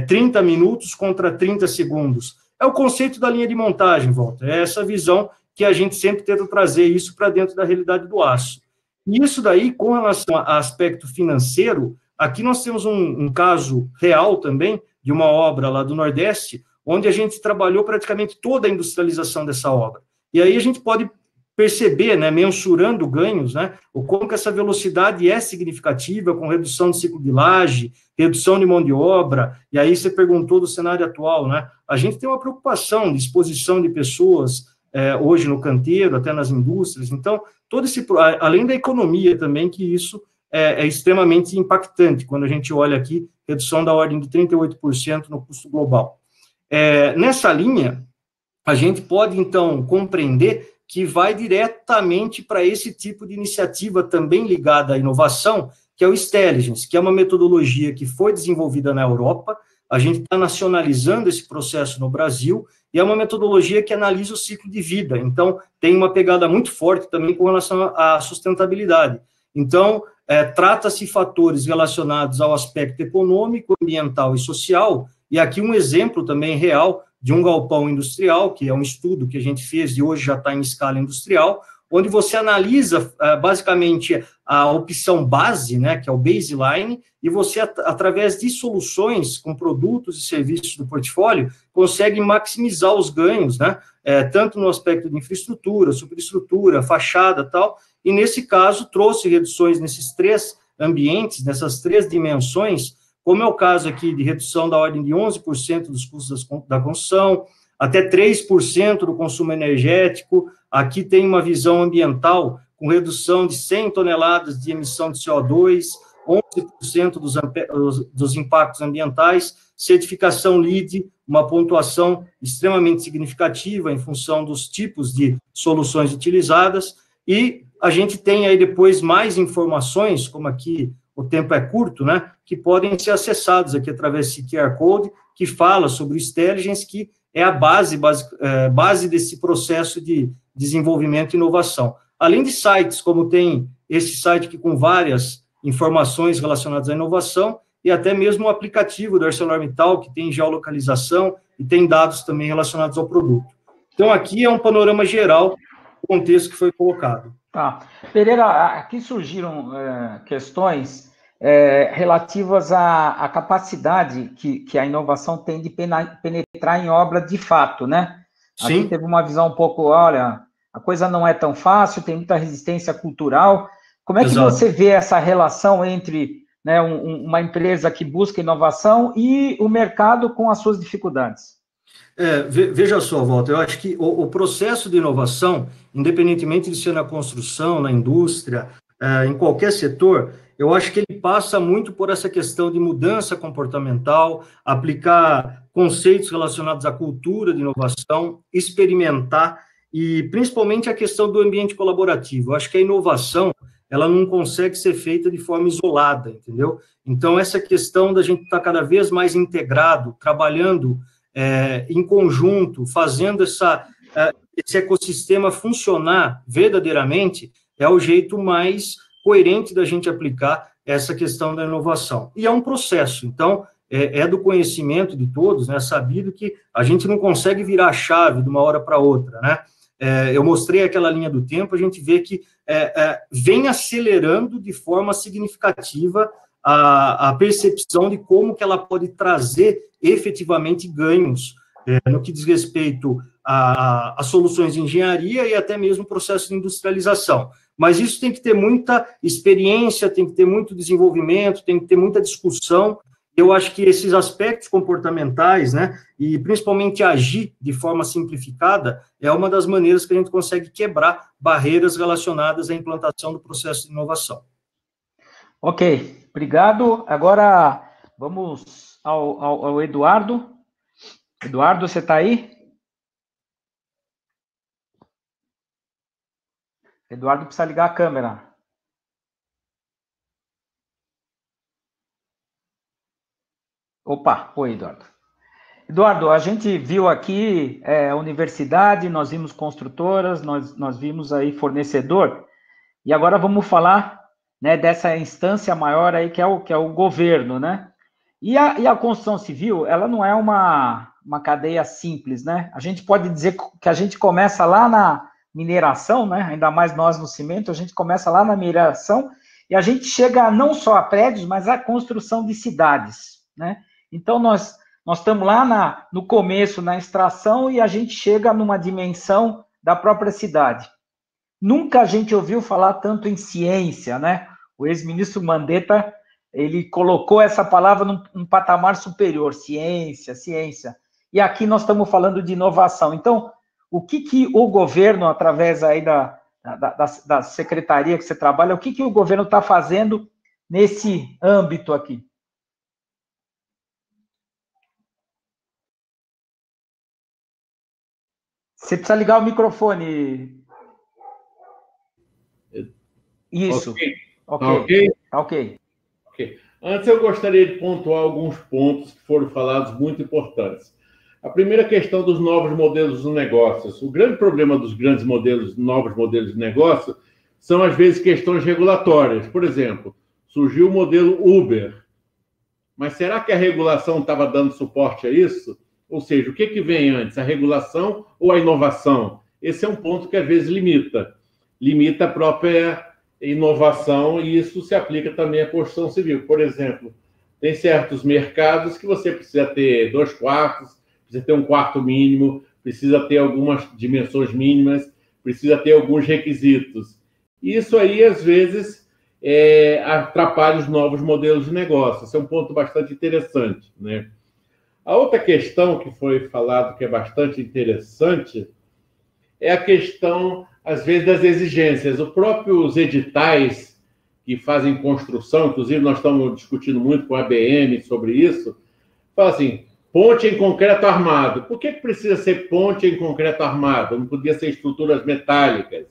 [SPEAKER 7] 30 minutos contra 30 segundos. É o conceito da linha de montagem, Walter, é essa visão que a gente sempre tenta trazer isso para dentro da realidade do aço. E isso daí, com relação a aspecto financeiro, aqui nós temos um caso real também, de uma obra lá do Nordeste, onde a gente trabalhou praticamente toda a industrialização dessa obra. E aí a gente pode perceber, né, mensurando ganhos, né, o como que essa velocidade é significativa, com redução de ciclo de laje, redução de mão de obra, e aí você perguntou do cenário atual, né, a gente tem uma preocupação de exposição de pessoas hoje no canteiro, até nas indústrias, então, todo esse, além da economia também, que isso é extremamente impactante, quando a gente olha aqui, redução da ordem de 38% no custo global. Nessa linha, a gente pode, então, compreender que vai diretamente para esse tipo de iniciativa também ligada à inovação, que é o Stelligence, que é uma metodologia que foi desenvolvida na Europa, a gente está nacionalizando esse processo no Brasil, e é uma metodologia que analisa o ciclo de vida, então tem uma pegada muito forte também com relação à sustentabilidade. Então, trata-se fatores relacionados ao aspecto econômico, ambiental e social, e aqui um exemplo também real de um galpão industrial, que é um estudo que a gente fez e hoje já está em escala industrial, onde você analisa basicamente a opção base, né, que é o baseline, e você, através de soluções com produtos e serviços do portfólio, consegue maximizar os ganhos, né, tanto no aspecto de infraestrutura, superestrutura, fachada e tal, e nesse caso trouxe reduções nesses 3 ambientes, nessas 3 dimensões, como é o caso aqui de redução da ordem de 11% dos custos da construção, até 3% do consumo energético. Aqui tem uma visão ambiental com redução de 100 toneladas de emissão de CO2, 11% dos impactos ambientais, certificação LEED, uma pontuação extremamente significativa em função dos tipos de soluções utilizadas, e a gente tem aí depois mais informações, como aqui o tempo é curto, né, que podem ser acessados aqui através desse QR Code, que fala sobre o Stelligence, que é a base desse processo de desenvolvimento e inovação. Além de sites, como tem esse site aqui com várias informações relacionadas à inovação, e até mesmo o aplicativo do ArcelorMittal, que tem geolocalização e tem dados também relacionados ao produto. Então, aqui é um panorama geral do contexto que foi colocado.
[SPEAKER 2] Tá. Pereira, aqui surgiram questões relativas à capacidade que a inovação tem de penetrar em obra de fato, né? Sim. Aqui teve uma visão um pouco, olha, a coisa não é tão fácil, tem muita resistência cultural. Como é que Exato. Você vê essa relação entre, né, uma empresa que busca inovação e o mercado com as suas dificuldades?
[SPEAKER 7] Veja só, Walter, eu acho que o processo de inovação, independentemente de ser na construção, na indústria, em qualquer setor, eu acho que ele passa muito por essa questão de mudança comportamental, aplicar conceitos relacionados à cultura de inovação, experimentar, e principalmente a questão do ambiente colaborativo. Eu acho que a inovação, ela não consegue ser feita de forma isolada, entendeu? Então, essa questão da gente estar cada vez mais integrado, trabalhando em conjunto, fazendo esse ecossistema funcionar verdadeiramente, é o jeito mais coerente da gente aplicar essa questão da inovação. E é um processo, então, é do conhecimento de todos, né, sabido que a gente não consegue virar a chave de uma hora para outra, né? Eu mostrei aquela linha do tempo, a gente vê que vem acelerando de forma significativa a percepção de como que ela pode trazer efetivamente ganhos no que diz respeito a soluções de engenharia e até mesmo processo de industrialização. Mas isso tem que ter muita experiência, tem que ter muito desenvolvimento, tem que ter muita discussão. Eu acho que esses aspectos comportamentais, né, e principalmente agir de forma simplificada, é uma das maneiras que a gente consegue quebrar barreiras relacionadas à implantação do processo de inovação.
[SPEAKER 2] Ok, obrigado. Agora vamos ao Eduardo. Eduardo, você está aí? Eduardo precisa ligar a câmera. Opa, oi, Eduardo. Eduardo, a gente viu aqui universidade, nós vimos construtoras, nós vimos aí fornecedor, e agora vamos falar, né, dessa instância maior aí que é o governo, né? E a construção civil, ela não é uma cadeia simples, né? A gente pode dizer que a gente começa lá na mineração, né? Ainda mais nós no cimento, a gente começa lá na mineração e a gente chega não só a prédios, mas à construção de cidades, né? Então, nós estamos lá no começo, na extração, e a gente chega numa dimensão da própria cidade. Nunca a gente ouviu falar tanto em ciência, né? O ex-ministro Mandetta, ele colocou essa palavra num patamar superior, ciência, ciência. E aqui nós estamos falando de inovação. Então, o que o governo, através aí da secretaria que você trabalha, o que o governo está fazendo nesse âmbito aqui? Você precisa ligar o microfone. Isso. Ok.
[SPEAKER 3] Antes, eu gostaria de pontuar alguns pontos que foram falados muito importantes. A primeira questão dos novos modelos de negócios. O grande problema dos novos modelos de negócio, são, às vezes, questões regulatórias. Por exemplo, surgiu o modelo Uber. Mas será que a regulação estava dando suporte a isso? Ou seja, o que vem antes, a regulação ou a inovação? Esse é um ponto que, às vezes, limita a própria inovação, e isso se aplica também à construção civil. Por exemplo, tem certos mercados que você precisa ter 2 quartos, precisa ter um quarto mínimo, precisa ter algumas dimensões mínimas, precisa ter alguns requisitos. Isso aí, às vezes, atrapalha os novos modelos de negócio. Esse é um ponto bastante interessante, né? A outra questão que foi falado, que é bastante interessante, é a questão, às vezes, das exigências. Os próprios editais que fazem construção, inclusive nós estamos discutindo muito com a ABM sobre isso, fala assim, ponte em concreto armado. Por que precisa ser ponte em concreto armado? Não podia ser estruturas metálicas?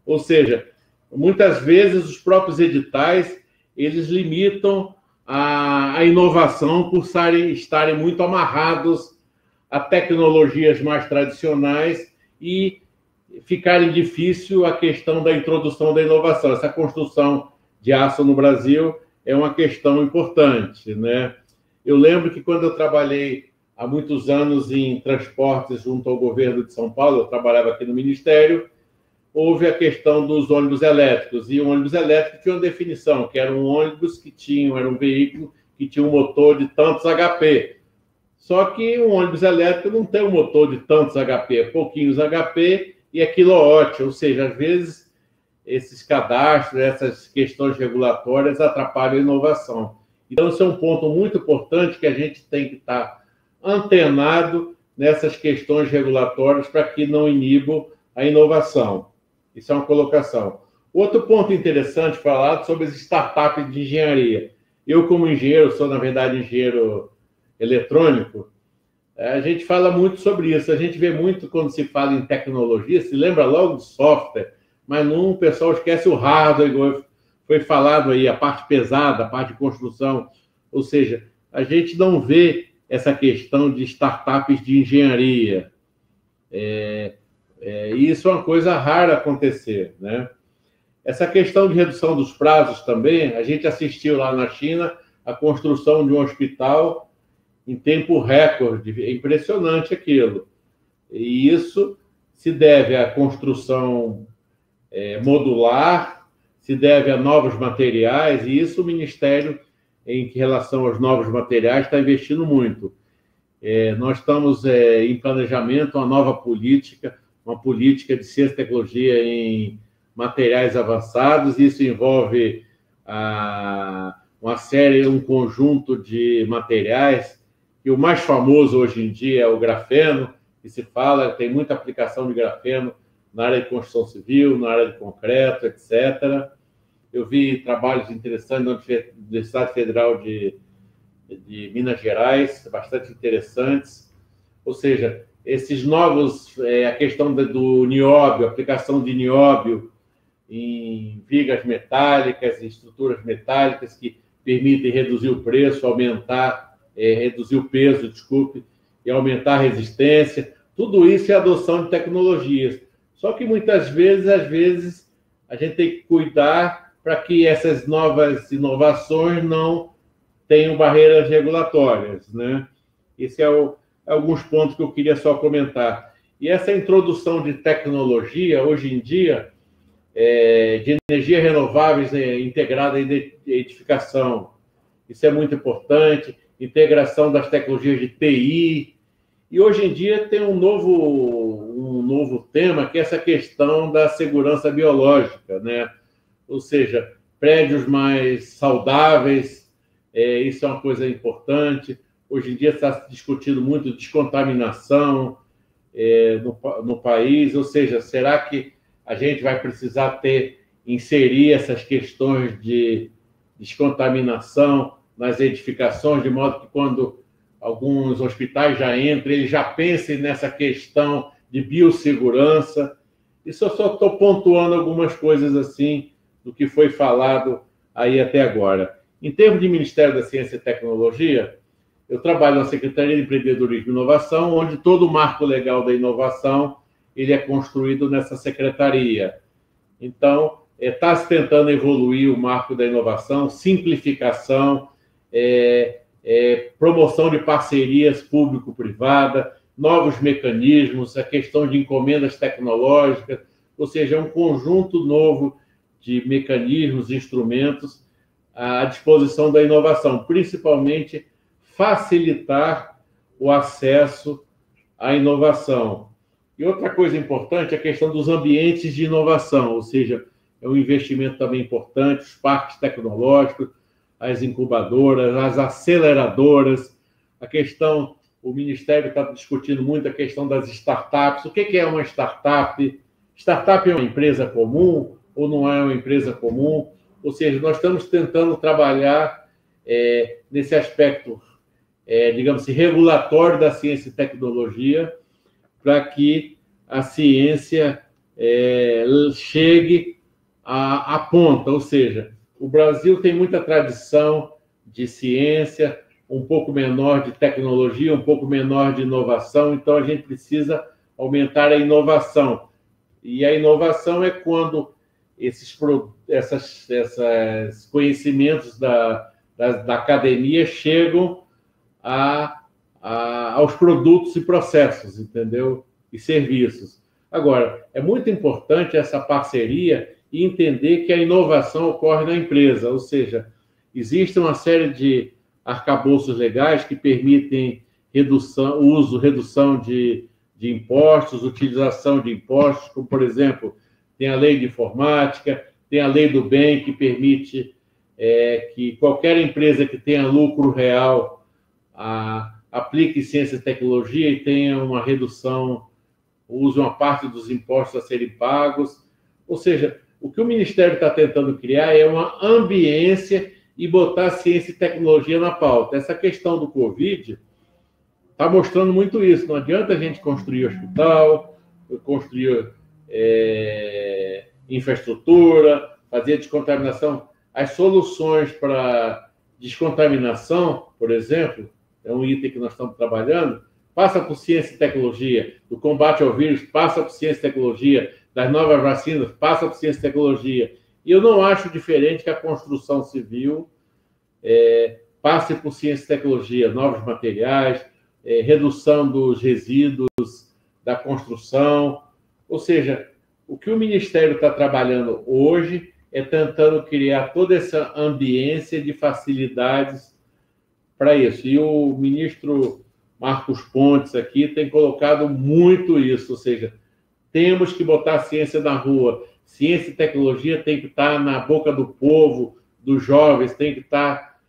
[SPEAKER 3] Ou seja, muitas vezes os próprios editais, eles limitam a inovação por estarem muito amarrados a tecnologias mais tradicionais e ficarem difícil a questão da introdução da inovação. Essa construção de aço no Brasil é uma questão importante, né? Eu lembro que quando eu trabalhei há muitos anos em transportes junto ao governo de São Paulo, eu trabalhava aqui no Ministério, houve a questão dos ônibus elétricos, e o ônibus elétrico tinha uma definição, que era um ônibus era um veículo que tinha um motor de tantos HP. Só que um ônibus elétrico não tem um motor de tantos HP, é pouquinhos HP e é quilowatt, ou seja, às vezes esses cadastros, essas questões regulatórias atrapalham a inovação. Então, esse é um ponto muito importante que a gente tem que estar antenado nessas questões regulatórias para que não inibam a inovação. Isso é uma colocação. Outro ponto interessante falado sobre as startups de engenharia. Eu, como engenheiro, sou, na verdade, engenheiro eletrônico, a gente fala muito sobre isso. A gente vê muito quando se fala em tecnologia, se lembra logo de software, mas o pessoal esquece o hardware, igual foi falado aí, a parte pesada, a parte de construção. Ou seja, a gente não vê essa questão de startups de engenharia. Isso é uma coisa rara acontecer, né? Essa questão de redução dos prazos também, a gente assistiu lá na China a construção de um hospital em tempo recorde, é impressionante aquilo. E isso se deve à construção modular, se deve a novos materiais, e isso o Ministério em relação aos novos materiais, está investindo muito. Nós estamos em planejamento uma nova política, uma política de ciência e tecnologia em materiais avançados. Isso envolve um conjunto de materiais, e o mais famoso hoje em dia é o grafeno, que se fala, tem muita aplicação de grafeno na área de construção civil, na área de concreto, etc. Eu vi trabalhos interessantes na Universidade Federal de Minas Gerais, bastante interessantes. Ou seja, esses novos, a questão do nióbio, a aplicação de nióbio em vigas metálicas, em estruturas metálicas que permitem reduzir o preço, reduzir o peso, desculpe, e aumentar a resistência. Tudo isso é adoção de tecnologias. Só que muitas vezes, a gente tem que cuidar para que essas novas inovações não tenham barreiras regulatórias, né? Esse é alguns pontos que eu queria só comentar. E essa introdução de tecnologia, hoje em dia, de energias renováveis integrada à edificação, isso é muito importante, integração das tecnologias de TI, e hoje em dia tem um novo tema, que é essa questão da segurança biológica, né? Ou seja, prédios mais saudáveis, isso é uma coisa importante. Hoje em dia está se discutindo muito descontaminação no país, ou seja, será que a gente vai precisar inserir essas questões de descontaminação nas edificações, de modo que quando alguns hospitais já entrem, eles já pensem nessa questão de biossegurança. Isso eu só estou pontuando algumas coisas assim do que foi falado aí até agora. Em termos de Ministério da Ciência e Tecnologia, eu trabalho na Secretaria de Empreendedorismo e Inovação, onde todo o marco legal da inovação ele é construído nessa secretaria. Então, está se tentando evoluir o marco da inovação, simplificação, promoção de parcerias público-privada, novos mecanismos, a questão de encomendas tecnológicas, ou seja, um conjunto novo de mecanismos, instrumentos à disposição da inovação, principalmente facilitar o acesso à inovação. E outra coisa importante é a questão dos ambientes de inovação, ou seja, é um investimento também importante, os parques tecnológicos, as incubadoras, as aceleradoras, o Ministério está discutindo muito a questão das startups. O que é uma startup? Startup é uma empresa comum ou não é uma empresa comum? Ou seja, nós estamos tentando trabalhar nesse aspecto, digamos assim, regulatório da ciência e tecnologia, para que a ciência chegue à ponta. Ou seja, o Brasil tem muita tradição de ciência, um pouco menor de tecnologia, um pouco menor de inovação, então a gente precisa aumentar a inovação. E a inovação é quando esses conhecimentos da academia chegam aos produtos e processos, entendeu? E serviços. Agora, é muito importante essa parceria e entender que a inovação ocorre na empresa, ou seja, existe uma série de arcabouços legais que permitem redução de impostos, utilização de impostos, como, por exemplo, tem a lei de informática, tem a lei do bem, que permite que qualquer empresa que tenha lucro real aplique ciência e tecnologia e tenha uma redução, use uma parte dos impostos a serem pagos. Ou seja, o que o Ministério está tentando criar é uma ambiência e botar ciência e tecnologia na pauta. Essa questão do Covid está mostrando muito isso. Não adianta a gente construir hospital, construir infraestrutura, fazer descontaminação. As soluções para descontaminação, por exemplo, é um item que nós estamos trabalhando, passa por ciência e tecnologia. Do combate ao vírus, passa por ciência e tecnologia. Das novas vacinas, passa por ciência e tecnologia. E eu não acho diferente que a construção civil passe por ciência e tecnologia, novos materiais, redução dos resíduos da construção. Ou seja, o que o Ministério está trabalhando hoje é tentando criar toda essa ambiência de facilidades para isso. E o ministro Marcos Pontes aqui tem colocado muito isso, ou seja, temos que botar a ciência na rua. Ciência e tecnologia tem que estar na boca do povo, dos jovens, tem que estar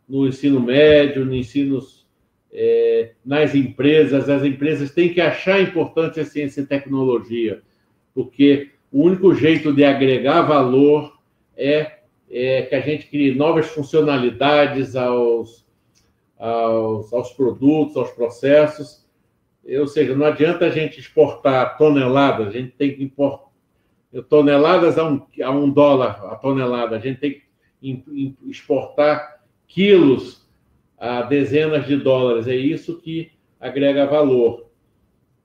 [SPEAKER 3] no ensino médio, no ensino, nas empresas. As empresas têm que achar importante a ciência e tecnologia, porque o único jeito de agregar valor é que a gente crie novas funcionalidades aos produtos, aos processos. Ou seja, não adianta a gente exportar toneladas, a gente tem que importar toneladas a $1 a tonelada, a gente tem que exportar quilos a dezenas de dólares, é isso que agrega valor.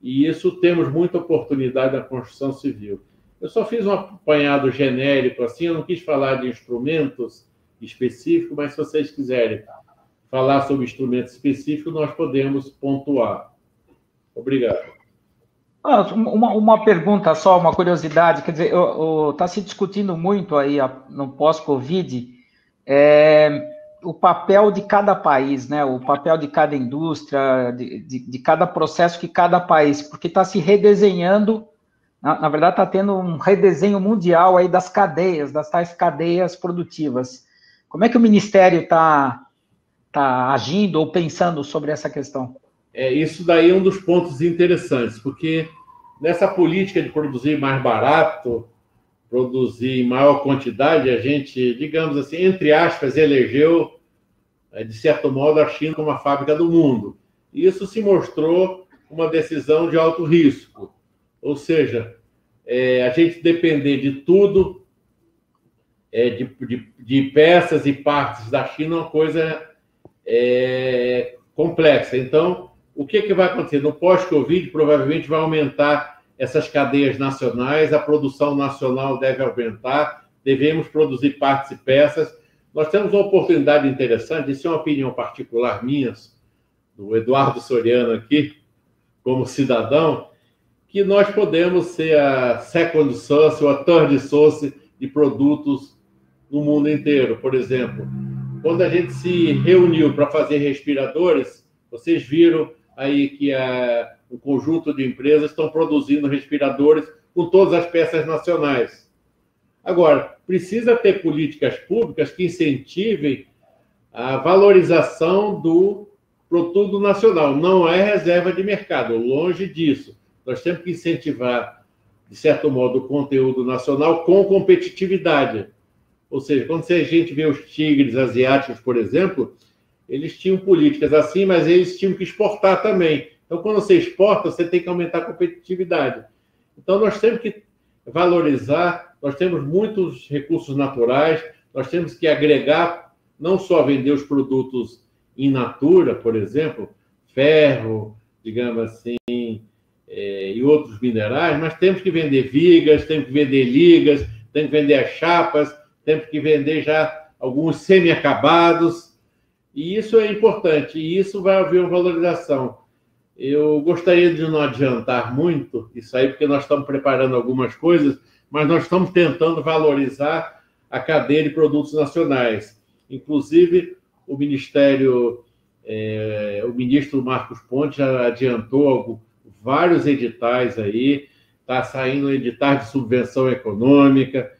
[SPEAKER 3] E isso temos muita oportunidade na construção civil. Eu só fiz um apanhado genérico, assim, eu não quis falar de instrumentos específicos, mas se vocês quiserem falar sobre instrumentos específicos, nós podemos pontuar. Obrigado.
[SPEAKER 2] Uma pergunta só, uma curiosidade, quer dizer, está se discutindo muito aí no pós-Covid o papel de cada país, né? O papel de cada indústria, de cada processo que cada país, porque está se redesenhando, na verdade está tendo um redesenho mundial aí das cadeias, das tais cadeias produtivas. Como é que o Ministério está agindo ou pensando sobre essa questão?
[SPEAKER 3] Isso daí é um dos pontos interessantes, porque nessa política de produzir mais barato, produzir em maior quantidade, a gente, digamos assim, entre aspas, elegeu, de certo modo, a China como a fábrica do mundo. E isso se mostrou uma decisão de alto risco. Ou seja, a gente depender de tudo, de peças e partes da China, é uma coisa complexa. Então, o que vai acontecer? No pós-Covid, provavelmente vai aumentar essas cadeias nacionais, a produção nacional deve aumentar, devemos produzir partes e peças. Nós temos uma oportunidade interessante, isso é uma opinião particular minha, do Eduardo Soriano aqui, como cidadão, que nós podemos ser a second source ou a third source de produtos no mundo inteiro. Por exemplo, quando a gente se reuniu para fazer respiradores, vocês viram aí que um conjunto de empresas estão produzindo respiradores com todas as peças nacionais. Agora, precisa ter políticas públicas que incentivem a valorização do produto nacional. Não é reserva de mercado, longe disso. Nós temos que incentivar, de certo modo, o conteúdo nacional com competitividade. Ou seja, quando a gente vê os tigres asiáticos, por exemplo, eles tinham políticas assim, mas eles tinham que exportar também. Então, quando você exporta, você tem que aumentar a competitividade. Então, nós temos que valorizar, nós temos muitos recursos naturais, nós temos que agregar, não só vender os produtos in natura, por exemplo, ferro, digamos assim, e outros minerais, mas temos que vender vigas, temos que vender ligas, temos que vender as chapas, temos que vender já alguns semi-acabados, e isso é importante, e isso vai haver uma valorização. Eu gostaria de não adiantar muito isso aí, porque nós estamos preparando algumas coisas, mas nós estamos tentando valorizar a cadeia de produtos nacionais. Inclusive, o ministro Marcos Pontes já adiantou vários editais aí, está saindo editais de subvenção econômica,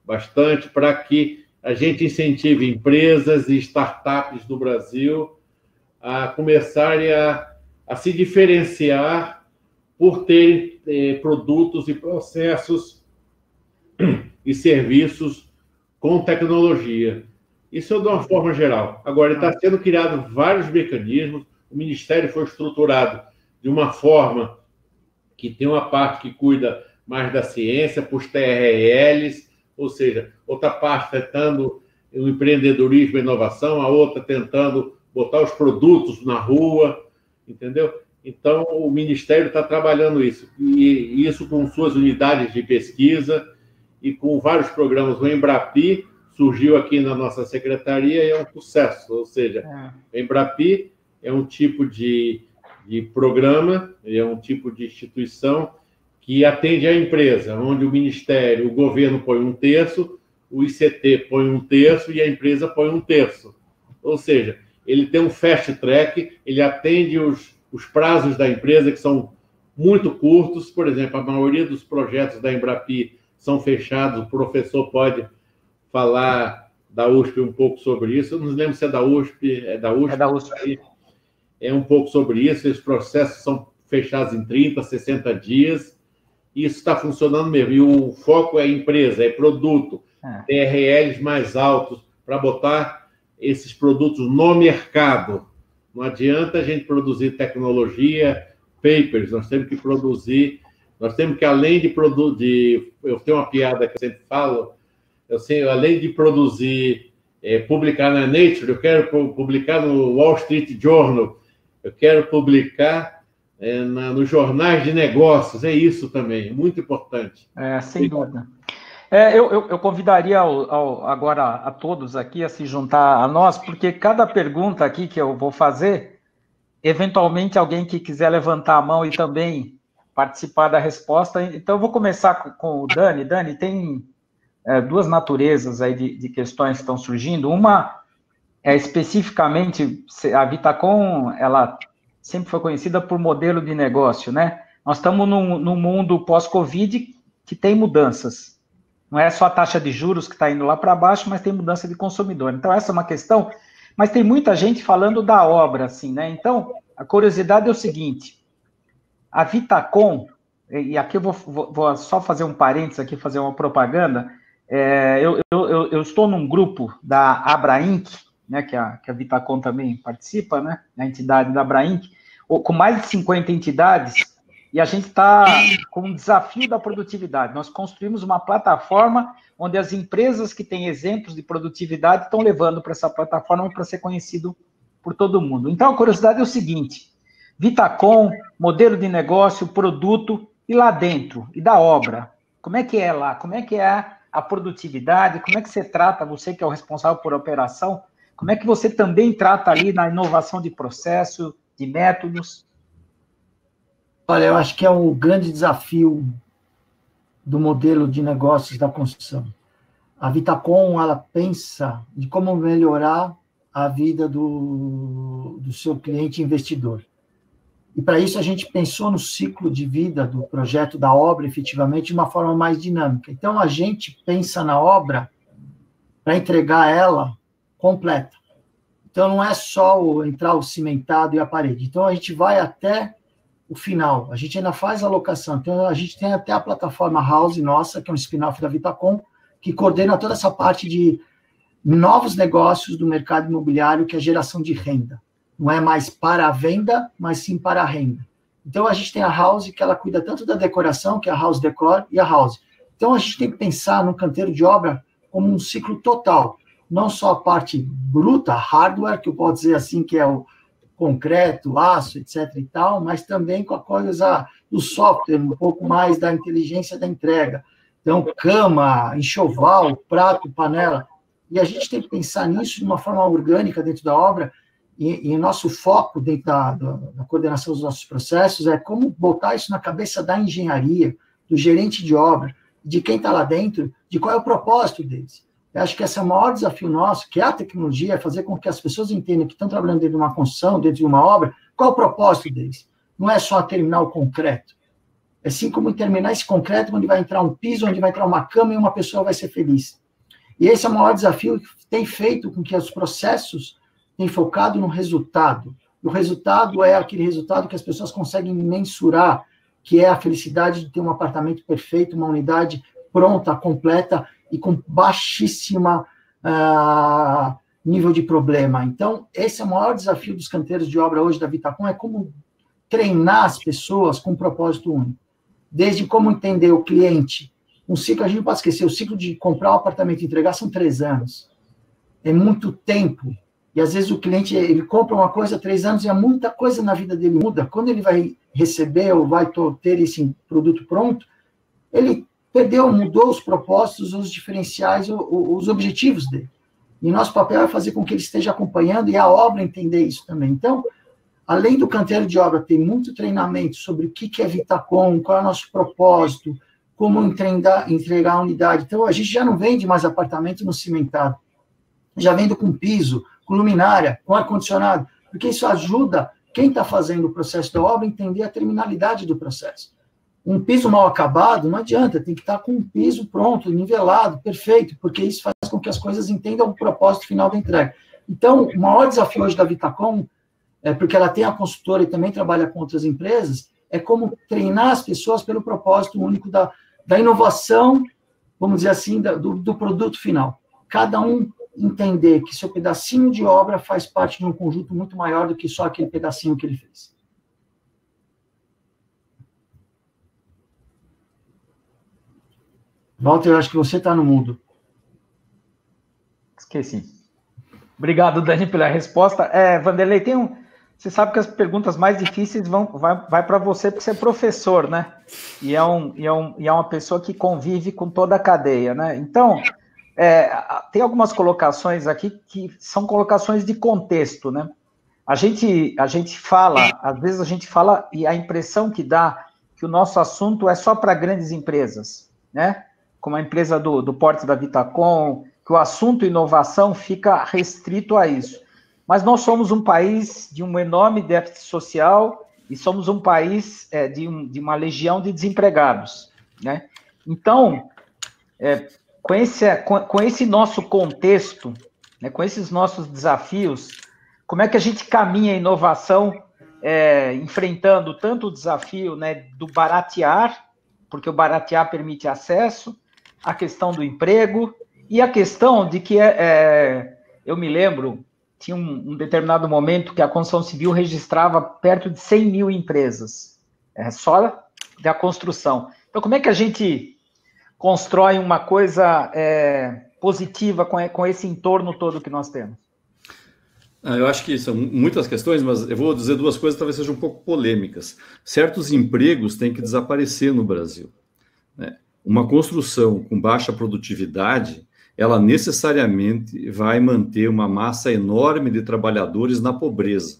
[SPEAKER 3] bastante, para que a gente incentive empresas e startups do Brasil a começarem a se diferenciar por terem produtos e processos e serviços com tecnologia. Isso é de uma forma geral. Agora, está sendo criado vários mecanismos, o Ministério foi estruturado de uma forma que tem uma parte que cuida mais da ciência, para os TRLs, ou seja, outra parte tentando o empreendedorismo e inovação, a outra tentando botar os produtos na rua, entendeu? Então, o Ministério está trabalhando isso, e isso com suas unidades de pesquisa e com vários programas. O Embrapi surgiu aqui na nossa secretaria e é um sucesso, ou seja, o Embrapi é um tipo de programa, é um tipo de instituição que atende a empresa, onde o Ministério, o governo põe 1/3, o ICT põe 1/3 e a empresa põe 1/3. Ou seja, ele tem um fast track, ele atende os prazos da empresa, que são muito curtos. Por exemplo, a maioria dos projetos da Embrapi são fechados, o professor pode falar da USP um pouco sobre isso. Eu não lembro se é da USP, é da USP.
[SPEAKER 2] É da USP.
[SPEAKER 3] É um pouco sobre isso, os processos são fechados em 30, 60 dias, e isso está funcionando mesmo. E o foco é empresa, é produto, TRLs mais altos, para botar esses produtos no mercado. Não adianta a gente produzir tecnologia, papers, nós temos que produzir, além de produzir, eu tenho uma piada que eu sempre falo, além de produzir, publicar na Nature, eu quero publicar no Wall Street Journal, eu quero publicar nos jornais de negócios, é isso também, muito importante.
[SPEAKER 2] Sem dúvida. Eu convidaria agora a todos aqui a se juntar a nós, porque cada pergunta aqui que eu vou fazer, eventualmente alguém que quiser levantar a mão e também participar da resposta, então eu vou começar com o Dani. Dani, tem duas naturezas aí de questões que estão surgindo. Uma é especificamente, a Vitacom, ela sempre foi conhecida por modelo de negócio, né? Nós estamos num mundo pós-Covid que tem mudanças. Não é só a taxa de juros que está indo lá para baixo, mas tem mudança de consumidor. Então, essa é uma questão, mas tem muita gente falando da obra, assim, né? Então, a curiosidade é o seguinte, a Vitacom, e aqui eu vou só fazer um parênteses aqui, fazer uma propaganda, eu estou num grupo da Abrainc, né, que a Vitacom também participa, né, a entidade da Abrainc, com mais de 50 entidades, e a gente está com um desafio da produtividade. Nós construímos uma plataforma onde as empresas que têm exemplos de produtividade estão levando para essa plataforma para ser conhecido por todo mundo. Então, a curiosidade é o seguinte, Vitacom, modelo de negócio, produto, e lá dentro, e da obra, como é que é lá? Como é que é a produtividade? Como é que você trata, você que é o responsável por operação, como é que você também trata ali na inovação de processo, de métodos?
[SPEAKER 4] Olha, eu acho que é o grande desafio do modelo de negócios da construção. A Vitacom, ela pensa de como melhorar a vida do seu cliente investidor. E para isso a gente pensou no ciclo de vida do projeto da obra, efetivamente, de uma forma mais dinâmica. Então, a gente pensa na obra para entregar ela completa. Então, não é só entrar o cimentado e a parede. Então, a gente vai até o final. A gente ainda faz a locação. Então, a gente tem até a plataforma House nossa, que é um spin-off da Vitacom, que coordena toda essa parte de novos negócios do mercado imobiliário, que é a geração de renda. Não é mais para a venda, mas sim para a renda. Então, a gente tem a House, que ela cuida tanto da decoração, que é a House Decor, e a House. Então, a gente tem que pensar no canteiro de obra como um ciclo total. Não só a parte bruta, hardware, que eu posso dizer assim, que é o concreto, aço, etc. e tal, mas também com a coisa do software, um pouco mais da inteligência da entrega. Então, cama, enxoval, prato, panela. E a gente tem que pensar nisso de uma forma orgânica dentro da obra. E o nosso foco dentro da coordenação dos nossos processos é como botar isso na cabeça da engenharia, do gerente de obra, de quem está lá dentro, de qual é o propósito deles. Eu acho que esse é o maior desafio nosso, que é a tecnologia, é fazer com que as pessoas entendam que estão trabalhando dentro de uma construção, dentro de uma obra, qual é o propósito deles. Não é só terminar o concreto. É assim como terminar esse concreto, onde vai entrar um piso, onde vai entrar uma cama e uma pessoa vai ser feliz. E esse é o maior desafio que tem feito com que os processos tem focado no resultado. O resultado é aquele resultado que as pessoas conseguem mensurar, que é a felicidade de ter um apartamento perfeito, uma unidade pronta, completa e com baixíssima nível de problema. Então, esse é o maior desafio dos canteiros de obra hoje da Vitacom, é como treinar as pessoas com um propósito único. Desde como entender o cliente. Um ciclo, a gente não pode esquecer, o ciclo de comprar um apartamento e entregar são 3 anos. É muito tempo. E, às vezes, o cliente ele compra uma coisa há 3 anos e muita coisa na vida dele muda. Quando ele vai receber ou vai ter esse produto pronto, ele mudou os propósitos, os diferenciais, os objetivos dele. E nosso papel é fazer com que ele esteja acompanhando e a obra entender isso também. Então, além do canteiro de obra ter muito treinamento sobre o que é Vitacom, qual é o nosso propósito, como entregar a unidade. Então, a gente já não vende mais apartamento no cimentado, já vende com piso, com luminária, com ar-condicionado, porque isso ajuda quem está fazendo o processo da obra a entender a terminalidade do processo. Um piso mal acabado, não adianta, tem que estar com um piso pronto, nivelado, perfeito, porque isso faz com que as coisas entendam o propósito final da entrega. Então, o maior desafio hoje da Vitacom, porque ela tem a consultora e também trabalha com outras empresas, é como treinar as pessoas pelo propósito único da inovação, vamos dizer assim, do produto final. Cada um entender que seu pedacinho de obra faz parte de um conjunto muito maior do que só aquele pedacinho que ele fez. Walter, eu acho que você está no mundo.
[SPEAKER 2] Esqueci. Obrigado, Dani, pela resposta. Vanderlei, você sabe que as perguntas mais difíceis vai para você, porque você é professor, né? E é uma pessoa que convive com toda a cadeia, né? Então, tem algumas colocações aqui que são colocações de contexto, né? A gente fala, às vezes a gente fala, e a impressão que dá que o nosso assunto é só para grandes empresas, né? Como a empresa do porte da Vitacom, que o assunto inovação fica restrito a isso. Mas nós somos um país de um enorme déficit social e somos um país de uma legião de desempregados, né? Então, com esse nosso contexto, né, com esses nossos desafios, como é que a gente caminha a inovação enfrentando tanto o desafio, né, do baratear, porque o baratear permite acesso, a questão do emprego e a questão de que, eu me lembro, tinha um determinado momento que a construção civil registrava perto de 100 mil empresas, só da construção. Então, como é que a gente constrói uma coisa positiva com esse entorno todo que nós temos?
[SPEAKER 6] Eu acho que são muitas questões, mas eu vou dizer duas coisas que talvez sejam um pouco polêmicas. Certos empregos têm que desaparecer no Brasil, né? Uma construção com baixa produtividade, ela necessariamente vai manter uma massa enorme de trabalhadores na pobreza.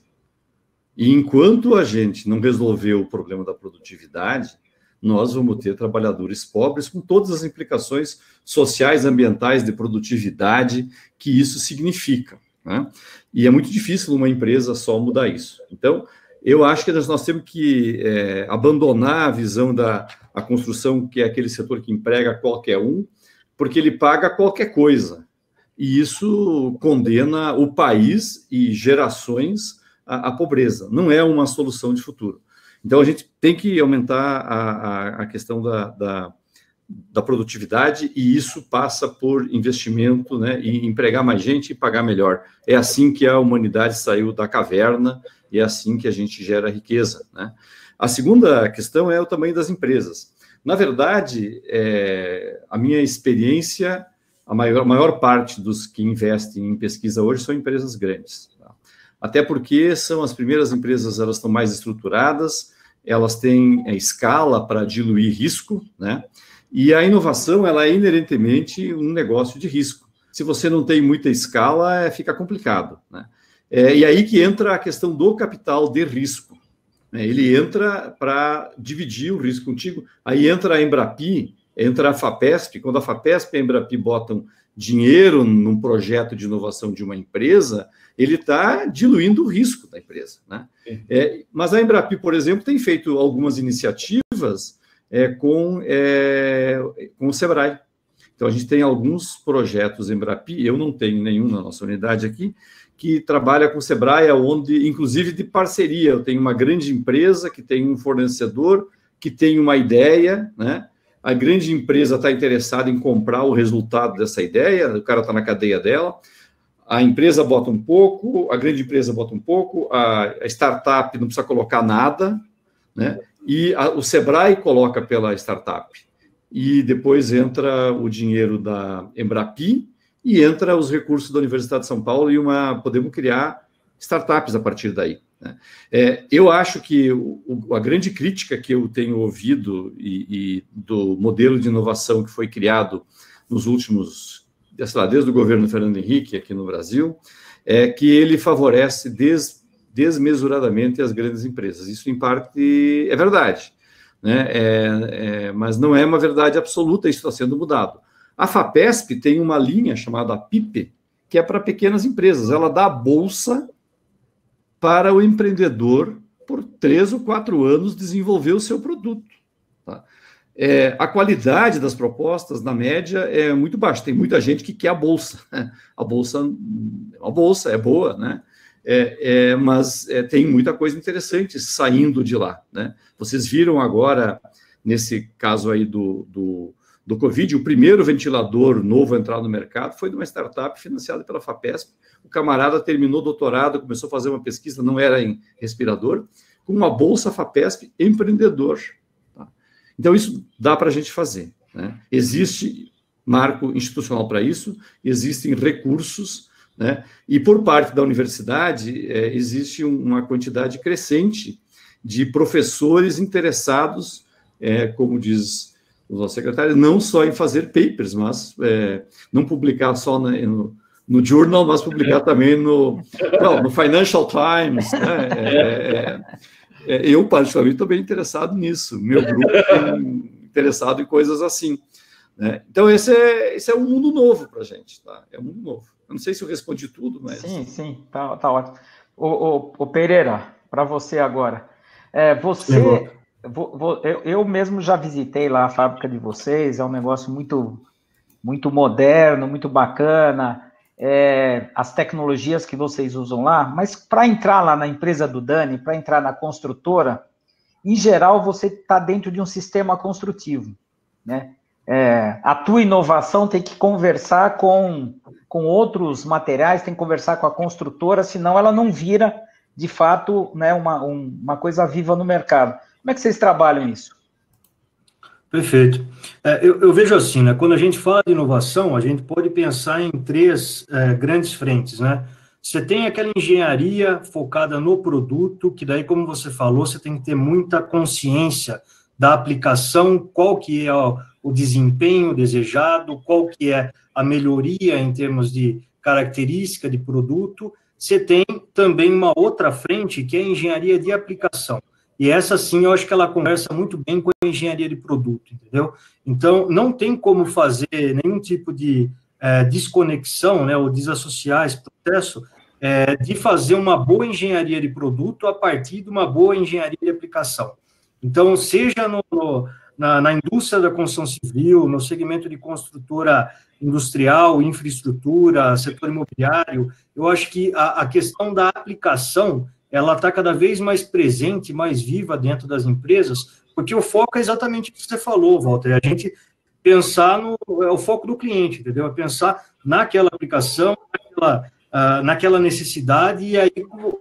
[SPEAKER 6] E enquanto a gente não resolver o problema da produtividade, nós vamos ter trabalhadores pobres com todas as implicações sociais, ambientais, de produtividade que isso significa, né? E é muito difícil uma empresa só mudar isso. Então, eu acho que nós temos que abandonar a visão da construção, que é aquele setor que emprega qualquer um, porque ele paga qualquer coisa. E isso condena o país e gerações à pobreza. Não é uma solução de futuro. Então, a gente tem que aumentar a questão da produtividade, e isso passa por investimento, né, e empregar mais gente e pagar melhor. É assim que a humanidade saiu da caverna, e é assim que a gente gera riqueza, né? A segunda questão é o tamanho das empresas. Na verdade, a minha experiência, a maior parte dos que investem em pesquisa hoje são empresas grandes, tá? Até porque são as primeiras empresas, elas estão mais estruturadas, elas têm escala para diluir risco, né? E a inovação, ela é inerentemente um negócio de risco. Se você não tem muita escala, fica complicado, né? E aí que entra a questão do capital de risco, né? Ele entra para dividir o risco contigo. Aí entra a Embrapi, entra a FAPESP. Quando a FAPESP e a Embrapi botam dinheiro num projeto de inovação de uma empresa, ele está diluindo o risco da empresa, né? Mas a Embrapi, por exemplo, tem feito algumas iniciativas com o Sebrae. Então, a gente tem alguns projetos Embrapi, eu não tenho nenhum na nossa unidade aqui, que trabalha com o Sebrae, onde, inclusive, de parceria. Eu tenho uma grande empresa que tem um fornecedor, que tem uma ideia, né? A grande empresa está interessada em comprar o resultado dessa ideia, o cara está na cadeia dela, a empresa bota um pouco, a grande empresa bota um pouco, a startup não precisa colocar nada, né? E o Sebrae coloca pela startup. E depois entra o dinheiro da Embrapi e entra os recursos da Universidade de São Paulo e podemos criar startups a partir daí, né? Eu acho que a grande crítica que eu tenho ouvido e do modelo de inovação que foi criado nos últimos, desde o governo Fernando Henrique aqui no Brasil, é que ele favorece desmesuradamente as grandes empresas. Isso, em parte, é verdade, né? Mas não é uma verdade absoluta, isso está sendo mudado. A FAPESP tem uma linha chamada PIPE, que é para pequenas empresas. Ela dá bolsa para o empreendedor, por 3 ou 4 anos, desenvolver o seu produto. Tá? A qualidade das propostas, na média, é muito baixa. Tem muita gente que quer a bolsa. A bolsa é boa, né? Mas tem muita coisa interessante saindo de lá, né? Vocês viram agora, nesse caso aí do Covid, o primeiro ventilador novo a entrar no mercado foi de uma startup financiada pela FAPESP. O camarada terminou doutorado, começou a fazer uma pesquisa, não era em respirador, com uma bolsa FAPESP empreendedor. Tá? Então, isso dá para a gente fazer, né? Existe marco institucional para isso, existem recursos, né? E por parte da universidade, existe uma quantidade crescente de professores interessados, como diz o nosso secretário, não só em fazer papers, mas não publicar só no journal, mas publicar também no Financial Times, né? Eu, particularmente, estou bem interessado nisso. Meu grupo é interessado em coisas assim, né? Então, esse é um mundo novo para a gente, tá? É um mundo novo. Eu não sei se eu respondi tudo, mas... Sim,
[SPEAKER 2] tá ótimo. O Pereira, para você agora. Eu mesmo já visitei lá a fábrica de vocês, é um negócio muito, muito moderno, muito bacana, as tecnologias que vocês usam lá, mas para entrar lá na empresa do Dani, para entrar na construtora, em geral você está dentro de um sistema construtivo, né? A tua inovação tem que conversar com outros materiais, tem que conversar com a construtora, senão ela não vira, de fato, né, uma coisa viva no mercado. Como é que vocês trabalham isso?
[SPEAKER 7] Perfeito. Eu vejo assim, né, quando a gente fala de inovação, a gente pode pensar em 3 grandes frentes, né? Você tem aquela engenharia focada no produto, que daí, como você falou, você tem que ter muita consciência da aplicação, qual que é o desempenho desejado, qual que é a melhoria em termos de característica de produto. Você tem também uma outra frente, que é a engenharia de aplicação. E essa, sim, eu acho que ela conversa muito bem com a engenharia de produto, entendeu? Então, não tem como fazer nenhum tipo de desconexão, né, ou desassociar esse processo de fazer uma boa engenharia de produto a partir de uma boa engenharia de aplicação. Então, seja na indústria da construção civil, no segmento de construtora industrial, infraestrutura, setor imobiliário, eu acho que a questão da aplicação, ela está cada vez mais presente, mais viva dentro das empresas, porque o foco é exatamente o que você falou, Walter, a gente pensar o foco do cliente, entendeu? É pensar naquela aplicação, naquela necessidade, e aí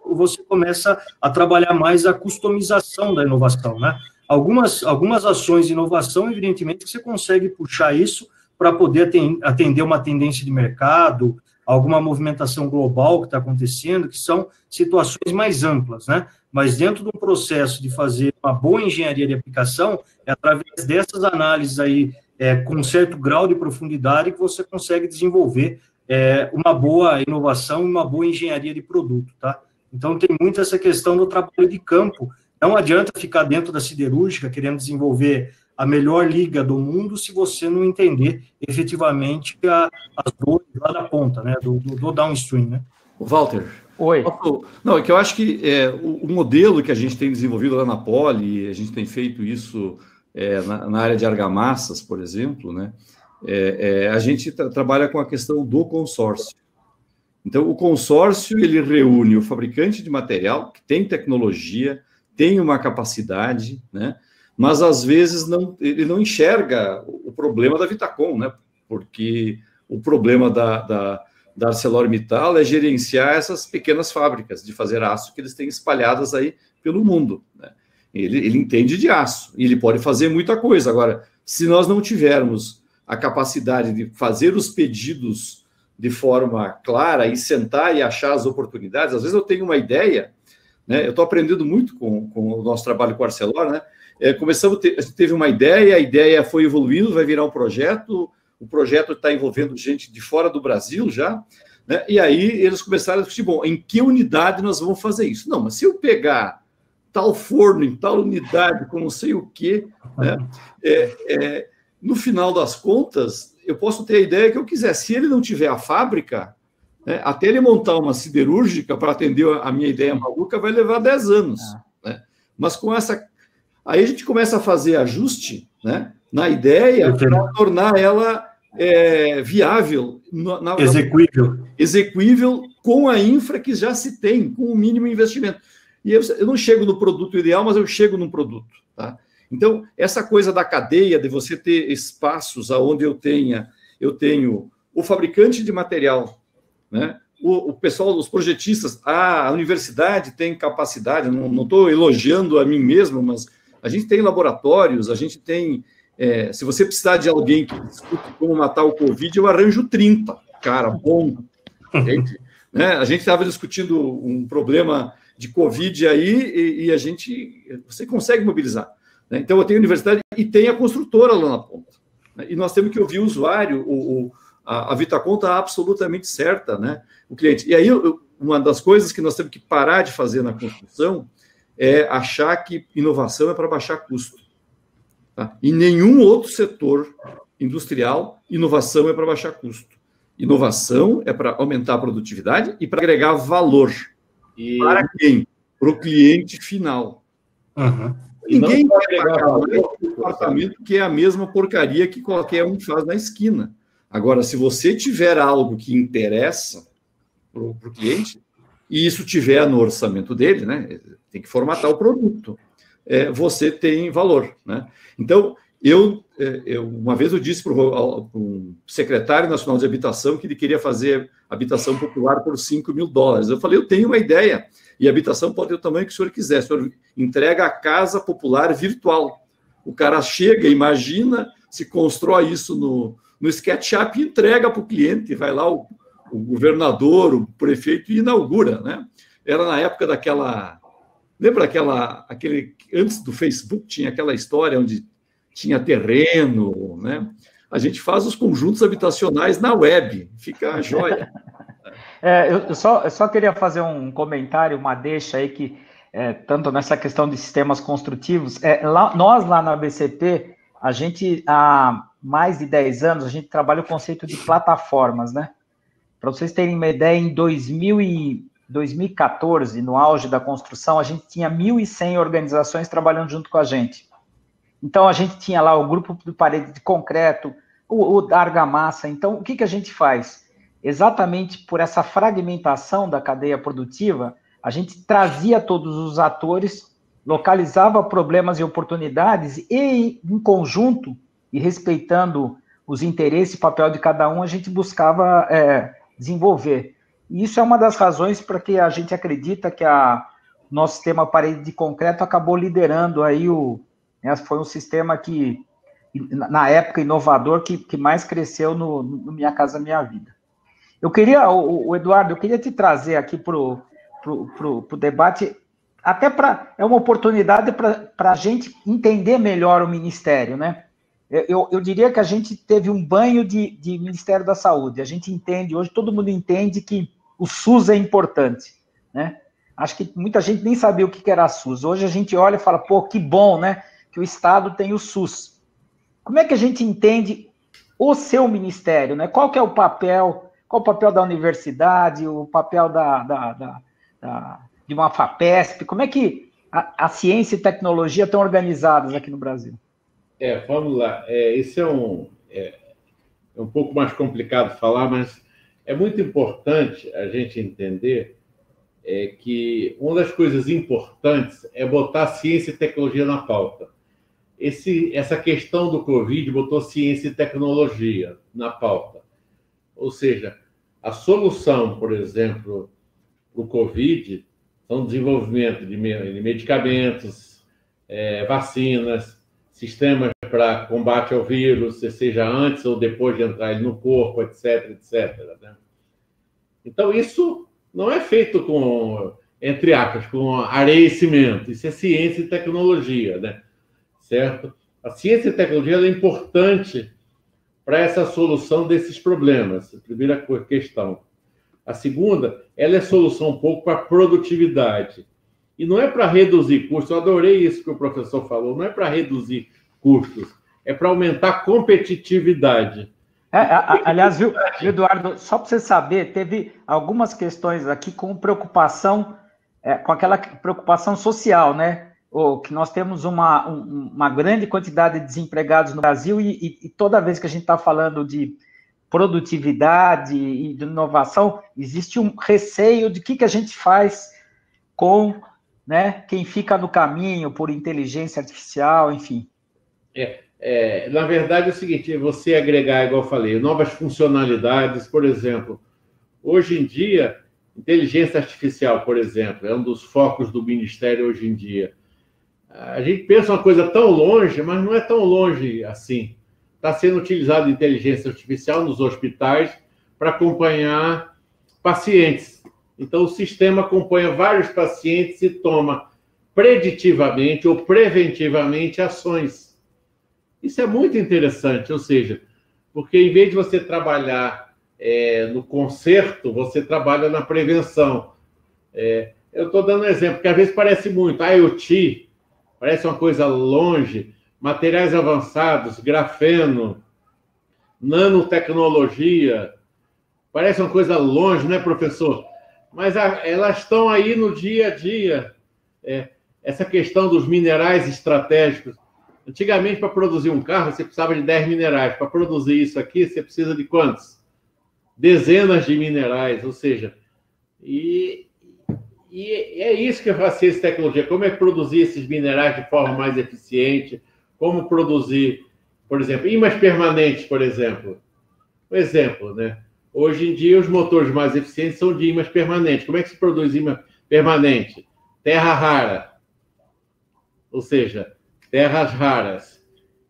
[SPEAKER 7] você começa a trabalhar mais a customização da inovação, né? Algumas ações de inovação, evidentemente, que você consegue puxar isso para poder atender uma tendência de mercado, alguma movimentação global que está acontecendo, que são situações mais amplas, né? Mas dentro de um processo de fazer uma boa engenharia de aplicação, é através dessas análises aí, com um certo grau de profundidade, que você consegue desenvolver uma boa inovação e uma boa engenharia de produto, tá? Então, tem muito essa questão do trabalho de campo. Não adianta ficar dentro da siderúrgica querendo desenvolver a melhor liga do mundo se você não entender efetivamente as dores lá da ponta, né, do downstream, né?
[SPEAKER 6] Walter.
[SPEAKER 2] Oi.
[SPEAKER 6] Não, é que eu acho que o modelo que a gente tem desenvolvido lá na Poli, a gente tem feito isso na área de argamassas, por exemplo, né? A gente trabalha com a questão do consórcio. Então, o consórcio, ele reúne o fabricante de material, que tem tecnologia, tem uma capacidade, né? Mas, às vezes, ele não enxerga o problema da Vitacom, né? Porque o problema da ArcelorMittal é gerenciar essas pequenas fábricas de fazer aço que eles têm espalhadas aí pelo mundo, né? Ele entende de aço, e ele pode fazer muita coisa. Agora, se nós não tivermos a capacidade de fazer os pedidos de forma clara e sentar e achar as oportunidades, às vezes eu tenho uma ideia, né? Eu estou aprendendo muito com o nosso trabalho com o Arcelor, né? A gente teve uma ideia, a ideia foi evoluindo, vai virar um projeto, o projeto está envolvendo gente de fora do Brasil já, né? E aí eles começaram a discutir, bom, em que unidade nós vamos fazer isso? Não, mas se eu pegar tal forno em tal unidade, com não sei o quê, né? No final das contas, eu posso ter a ideia que eu quiser. Se ele não tiver a fábrica, né, até ele montar uma siderúrgica para atender a minha ideia maluca, vai levar 10 anos. Né? Mas com essa... Aí a gente começa a fazer ajuste, né, na ideia para tornar ela viável. Execuível com a infra que já se tem, com o mínimo investimento. E eu não chego no produto ideal, mas eu chego num produto. Tá? Então, essa coisa da cadeia, de você ter espaços onde eu tenho o fabricante de material, né? O pessoal, os projetistas, a universidade tem capacidade, não estou elogiando a mim mesmo, mas a gente tem laboratórios, a gente tem... se você precisar de alguém que discute como matar o Covid, eu arranjo 30, cara, bom. Né? A gente estava discutindo um problema de Covid aí e você consegue mobilizar. Né? Então, eu tenho a universidade e tem a construtora lá na ponta. Né? E nós temos que ouvir o usuário, a Vitacom está absolutamente certa, né? O cliente. E aí, uma das coisas que nós temos que parar de fazer na construção é achar que inovação é para baixar custo. Tá? Em nenhum outro setor industrial, inovação é para baixar custo. Inovação é para aumentar a produtividade e para agregar valor. Para quem? Para o cliente final.
[SPEAKER 7] Uhum.
[SPEAKER 6] Ninguém vai pegar um departamento que é a mesma porcaria que qualquer um faz na esquina. Agora, se você tiver algo que interessa para o cliente, e isso tiver no orçamento dele, né, tem que formatar o produto, você tem valor. Né? Então, uma vez eu disse para um secretário nacional de habitação que ele queria fazer habitação popular por $5 mil. Eu falei, eu tenho uma ideia, e a habitação pode ter o tamanho que o senhor quiser. O senhor entrega a casa popular virtual. O cara chega, imagina, se constrói isso no SketchUp e entrega para o cliente. Vai lá o governador, o prefeito e inaugura. Né? Era na época daquela... Lembra antes do Facebook, tinha aquela história onde tinha terreno, né? A gente faz os conjuntos habitacionais na web, fica a joia.
[SPEAKER 2] Eu só queria fazer um comentário, uma deixa aí, que tanto nessa questão de sistemas construtivos, nós lá na BCP, a gente, há mais de 10 anos, a gente trabalha o conceito de plataformas, né? Para vocês terem uma ideia, em 2014, no auge da construção, a gente tinha 1.100 organizações trabalhando junto com a gente. Então, a gente tinha lá o grupo de parede de concreto, o da argamassa. Então, o que a gente faz? Exatamente por essa fragmentação da cadeia produtiva, a gente trazia todos os atores, localizava problemas e oportunidades e, em conjunto, e respeitando os interesses e papel de cada um, a gente buscava desenvolver. E isso é uma das razões para que a gente acredita que nosso sistema parede de concreto acabou liderando aí foi um sistema que, na época, inovador, que mais cresceu no Minha Casa Minha Vida. Eu queria, Eduardo, eu queria te trazer aqui para o debate, até é uma oportunidade para a gente entender melhor o Ministério, né? Eu diria que a gente teve um banho de Ministério da Saúde. A gente entende, hoje todo mundo entende que o SUS é importante, né? Acho que muita gente nem sabia o que era SUS. Hoje a gente olha e fala, pô, que bom, né? Que o Estado tem o SUS. Como é que a gente entende o seu ministério, né? Qual o papel da universidade, o papel de uma FAPESP? Como é que a ciência e tecnologia estão organizadas aqui no Brasil?
[SPEAKER 3] Vamos lá. Isso é um pouco mais complicado falar, mas é muito importante a gente entender que uma das coisas importantes é botar ciência e tecnologia na pauta. Essa questão do Covid botou ciência e tecnologia na pauta. Ou seja, a solução, por exemplo, para o Covid são o desenvolvimento de medicamentos, vacinas, sistemas para combate ao vírus, seja antes ou depois de entrar ele no corpo, etc, etc. Né? Então, isso não é feito entre aspas, com areia e cimento. Isso é ciência e tecnologia, né? Certo? A ciência e tecnologia é importante para essa solução desses problemas. A primeira questão. A segunda, ela é solução um pouco para produtividade. E não é para reduzir custos, eu adorei isso que o professor falou, não é para reduzir custos, é para aumentar a competitividade.
[SPEAKER 2] Aliás, viu, Eduardo, só para você saber, teve algumas questões aqui com preocupação, com aquela preocupação social, né? Que nós temos uma grande quantidade de desempregados no Brasil e toda vez que a gente está falando de produtividade e de inovação, existe um receio de que a gente faz com, né, quem fica no caminho por inteligência artificial, enfim.
[SPEAKER 3] Na verdade é o seguinte, você agregar, igual eu falei, novas funcionalidades, por exemplo, hoje em dia, inteligência artificial, por exemplo, é um dos focos do Ministério hoje em dia. A gente pensa uma coisa tão longe, mas não é tão longe assim. Está sendo utilizada inteligência artificial nos hospitais para acompanhar pacientes. Então, o sistema acompanha vários pacientes e toma preditivamente ou preventivamente ações. Isso é muito interessante, ou seja, porque em vez de você trabalhar no conserto, você trabalha na prevenção. Eu estou dando um exemplo, que às vezes parece muito, IoT, parece uma coisa longe, materiais avançados, grafeno, nanotecnologia, parece uma coisa longe, né, professor? Mas elas estão aí no dia a dia. Essa questão dos minerais estratégicos. Antigamente, para produzir um carro, você precisava de 10 minerais. Para produzir isso aqui, você precisa de quantos? Dezenas de minerais, ou seja, e é isso que faz ciência e tecnologia. Como é produzir esses minerais de forma mais eficiente, como produzir, por exemplo, ímãs permanentes, por exemplo. Um exemplo, né? Hoje em dia, os motores mais eficientes são de ímãs permanentes. Como é que se produz ímã permanente? Terra rara. Ou seja, terras raras.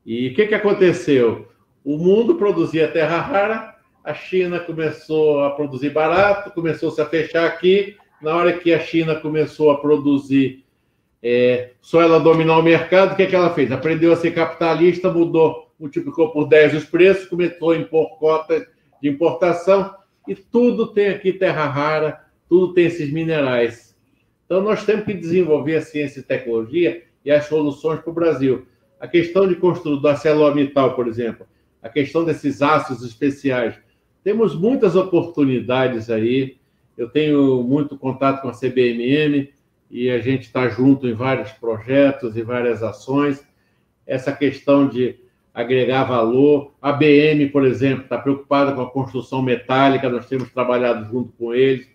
[SPEAKER 3] E o que aconteceu? O mundo produzia terra rara, a China começou a produzir barato, começou-se a fechar aqui. Na hora que a China começou a produzir, só ela dominar o mercado, o que ela fez? Aprendeu a ser capitalista, multiplicou por 10 os preços, começou a impor cota de importação, e tudo tem aqui terra rara, tudo tem esses minerais. Então, nós temos que desenvolver a ciência e tecnologia e as soluções para o Brasil. A questão de construir da ArcelorMittal, por exemplo, a questão desses aços especiais. Temos muitas oportunidades aí. Eu tenho muito contato com a CBMM e a gente está junto em vários projetos e várias ações. Essa questão de agregar valor. A BM, por exemplo, está preocupada com a construção metálica, nós temos trabalhado junto com eles,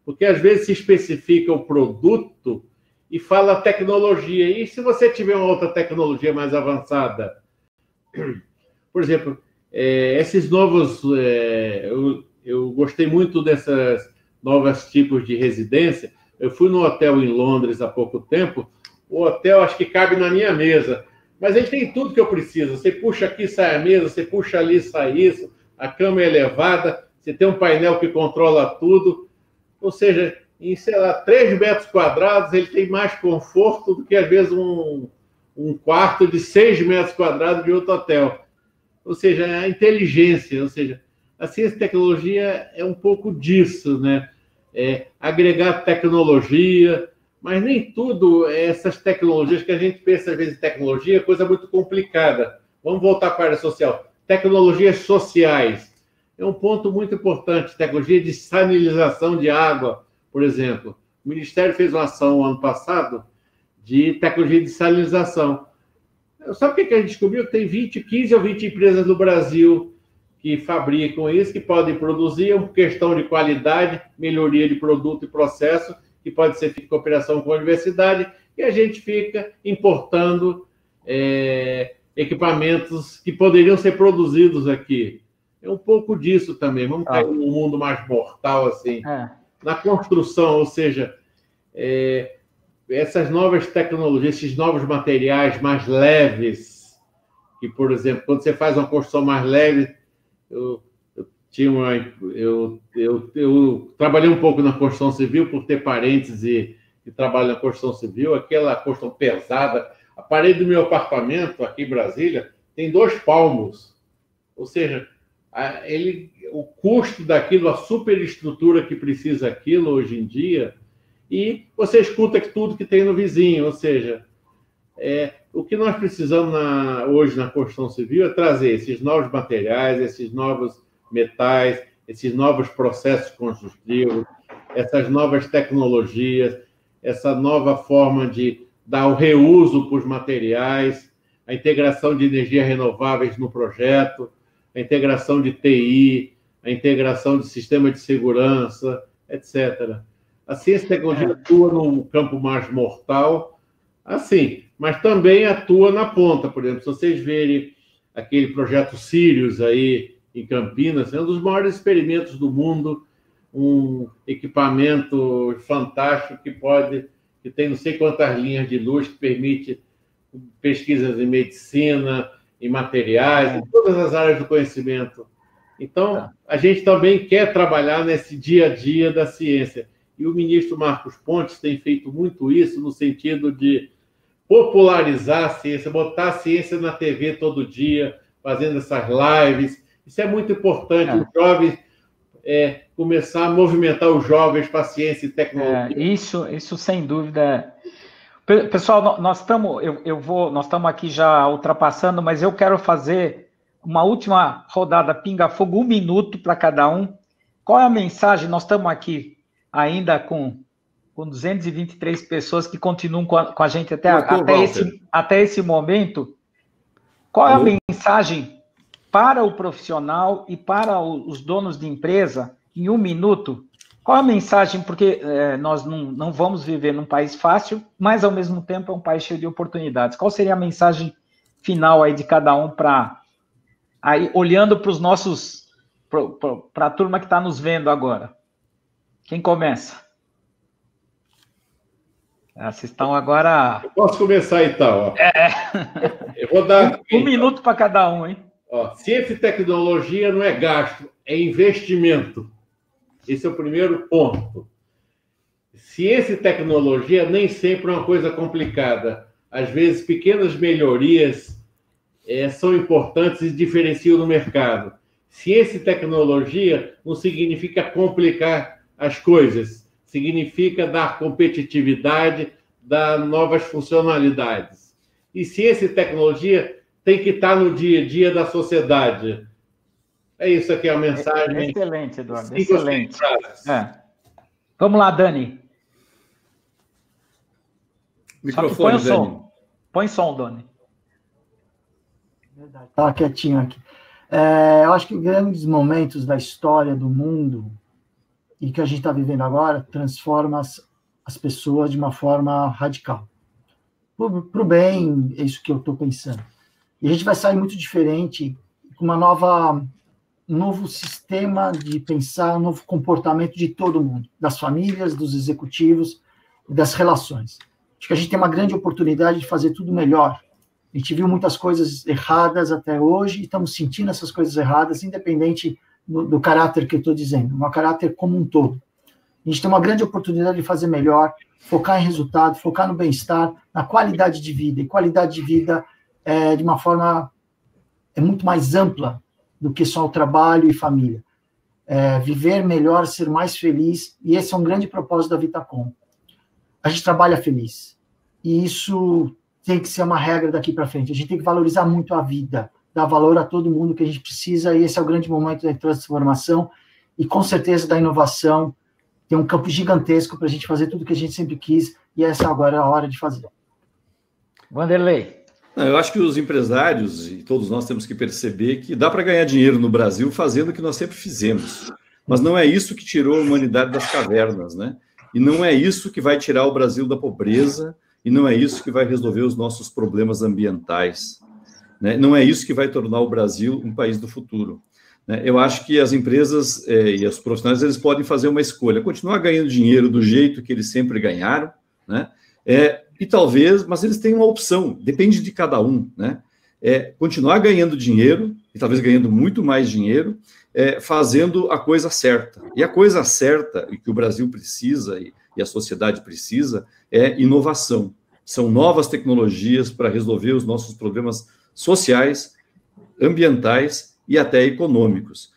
[SPEAKER 3] porque às vezes se especifica o produto e fala tecnologia. E se você tiver uma outra tecnologia mais avançada? Por exemplo, esses novos... eu gostei muito dessas novos tipos de residência. Eu fui no hotel em Londres há pouco tempo. O hotel acho que cabe na minha mesa, mas ele tem tudo que eu preciso. Você puxa aqui, sai a mesa, você puxa ali, sai isso, a cama é elevada, você tem um painel que controla tudo. Ou seja, em, sei lá, 3 metros quadrados, ele tem mais conforto do que, às vezes, um quarto de 6 metros quadrados de outro hotel. Ou seja, a inteligência, ou seja, a ciência e tecnologia é um pouco disso, né? Agregar tecnologia, mas nem tudo essas tecnologias que a gente pensa, às vezes, em tecnologia, é coisa muito complicada. Vamos voltar para a área social. Tecnologias sociais. É um ponto muito importante. Tecnologia de sanilização de água, por exemplo. O Ministério fez uma ação ano passado de tecnologia de salinização. Sabe o que a gente descobriu? Tem 15 ou 20 empresas no Brasil que fabricam isso, que podem produzir, é uma questão de qualidade, melhoria de produto e processo, que pode ser feita em cooperação com a universidade, e a gente fica importando equipamentos que poderiam ser produzidos aqui. É um pouco disso também. Vamos cair num mundo mais mortal, assim. Na construção, ou seja, essas novas tecnologias, esses novos materiais mais leves, que, por exemplo, quando você faz uma construção mais leve, eu trabalhei um pouco na construção civil por ter parentes que trabalham na construção civil, aquela construção pesada. A parede do meu apartamento, aqui em Brasília, tem 2 palmos. Ou seja, o custo daquilo, a superestrutura que precisa aquilo hoje em dia, e você escuta tudo que tem no vizinho, ou seja, o que nós precisamos hoje na construção civil é trazer esses novos materiais, esses novos metais, esses novos processos construtivos, essas novas tecnologias, essa nova forma de dar o reuso para os materiais, a integração de energias renováveis no projeto, a integração de TI, a integração de sistema de segurança, etc. A ciência e tecnologia atua no campo mais mortal, assim, mas também atua na ponta. Por exemplo, se vocês verem aquele projeto Sirius aí em Campinas, é um dos maiores experimentos do mundo, um equipamento fantástico que tem não sei quantas linhas de luz, que permite pesquisas em medicina, em materiais, em todas as áreas do conhecimento. Então, a gente também quer trabalhar nesse dia a dia da ciência. E o ministro Marcos Pontes tem feito muito isso no sentido de popularizar a ciência, botar a ciência na TV todo dia, fazendo essas lives. Isso é muito importante. Os jovens, começar a movimentar os jovens para a ciência e tecnologia.
[SPEAKER 2] Isso sem dúvida. Pessoal, nós estamos aqui já ultrapassando, mas eu quero fazer uma última rodada pinga-fogo, 1 minuto para cada um. Qual é a mensagem? Nós estamos aqui ainda com 223 pessoas que continuam com a gente até esse momento. Qual é a mensagem para o profissional e para os donos de empresa, em 1 minuto? Qual a mensagem? Porque nós não vamos viver num país fácil, mas, ao mesmo tempo, é um país cheio de oportunidades. Qual seria a mensagem final aí de cada um aí, olhando para os nossos, para a turma que está nos vendo agora? Quem começa? Vocês estão agora...
[SPEAKER 3] Eu posso começar, então. Eu vou dar...
[SPEAKER 2] 1 minuto para cada um, hein?
[SPEAKER 3] Ciência e tecnologia não é gasto, é investimento. Esse é o primeiro ponto. Ciência e tecnologia nem sempre é uma coisa complicada. Às vezes, pequenas melhorias são importantes e diferenciam no mercado. Ciência e tecnologia não significa complicar as coisas, significa dar competitividade, dar novas funcionalidades. E ciência e tecnologia tem que estar no dia a dia da sociedade. É isso aqui, a mensagem.
[SPEAKER 2] Excelente, Eduardo, excelente. Vamos lá, Dani.
[SPEAKER 6] Microfone,
[SPEAKER 2] põe o som. Põe som, Dani.
[SPEAKER 4] Tá quietinho aqui. Eu acho que grandes momentos da história do mundo e que a gente está vivendo agora transforma as pessoas de uma forma radical. Para o bem, é isso que eu estou pensando. E a gente vai sair muito diferente, com um novo sistema de pensar, um novo comportamento de todo mundo, das famílias, dos executivos e das relações. Acho que a gente tem uma grande oportunidade de fazer tudo melhor. A gente viu muitas coisas erradas até hoje e estamos sentindo essas coisas erradas, independente do caráter que eu estou dizendo, um caráter como um todo. A gente tem uma grande oportunidade de fazer melhor, focar em resultado, focar no bem-estar, na qualidade de vida. E qualidade de vida de uma forma muito mais ampla do que só o trabalho e família. Viver melhor, ser mais feliz, e esse é um grande propósito da Vitacom. A gente trabalha feliz, e isso tem que ser uma regra daqui para frente. A gente tem que valorizar muito a vida, dar valor a todo mundo que a gente precisa, e esse é o grande momento da transformação, e com certeza da inovação. Tem um campo gigantesco para a gente fazer tudo que a gente sempre quis, e essa agora é a hora de fazer.
[SPEAKER 2] Vanderlei.
[SPEAKER 6] Eu acho que os empresários, e todos nós temos que perceber que dá para ganhar dinheiro no Brasil fazendo o que nós sempre fizemos. Mas não é isso que tirou a humanidade das cavernas, né? E não é isso que vai tirar o Brasil da pobreza, e não é isso que vai resolver os nossos problemas ambientais, né? Não é isso que vai tornar o Brasil um país do futuro, né? Eu acho que as empresas e os profissionais, eles podem fazer uma escolha, continuar ganhando dinheiro do jeito que eles sempre ganharam, né? E talvez, mas eles têm uma opção, depende de cada um, né? Continuar ganhando dinheiro, e talvez ganhando muito mais dinheiro, fazendo a coisa certa. E a coisa certa, e que o Brasil precisa, e a sociedade precisa, é inovação. São novas tecnologias para resolver os nossos problemas sociais, ambientais e até econômicos.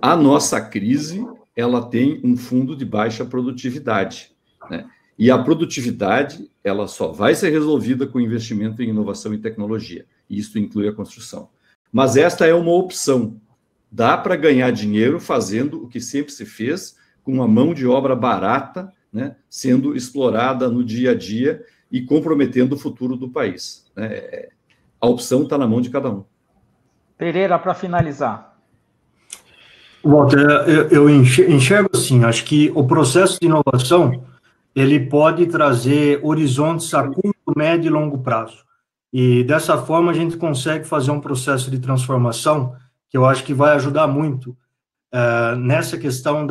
[SPEAKER 6] A nossa crise, ela tem um fundo de baixa produtividade, né? E a produtividade, ela só vai ser resolvida com investimento em inovação e tecnologia. E isso inclui a construção. Mas esta é uma opção. Dá para ganhar dinheiro fazendo o que sempre se fez, com uma mão de obra barata, né, sendo explorada no dia a dia e comprometendo o futuro do país. A opção está na mão de cada um.
[SPEAKER 2] Pereira, para finalizar.
[SPEAKER 7] Walter, eu enxergo assim, acho que o processo de inovação, ele pode trazer horizontes a curto, médio e longo prazo. E dessa forma a gente consegue fazer um processo de transformação que eu acho que vai ajudar muito nessa questão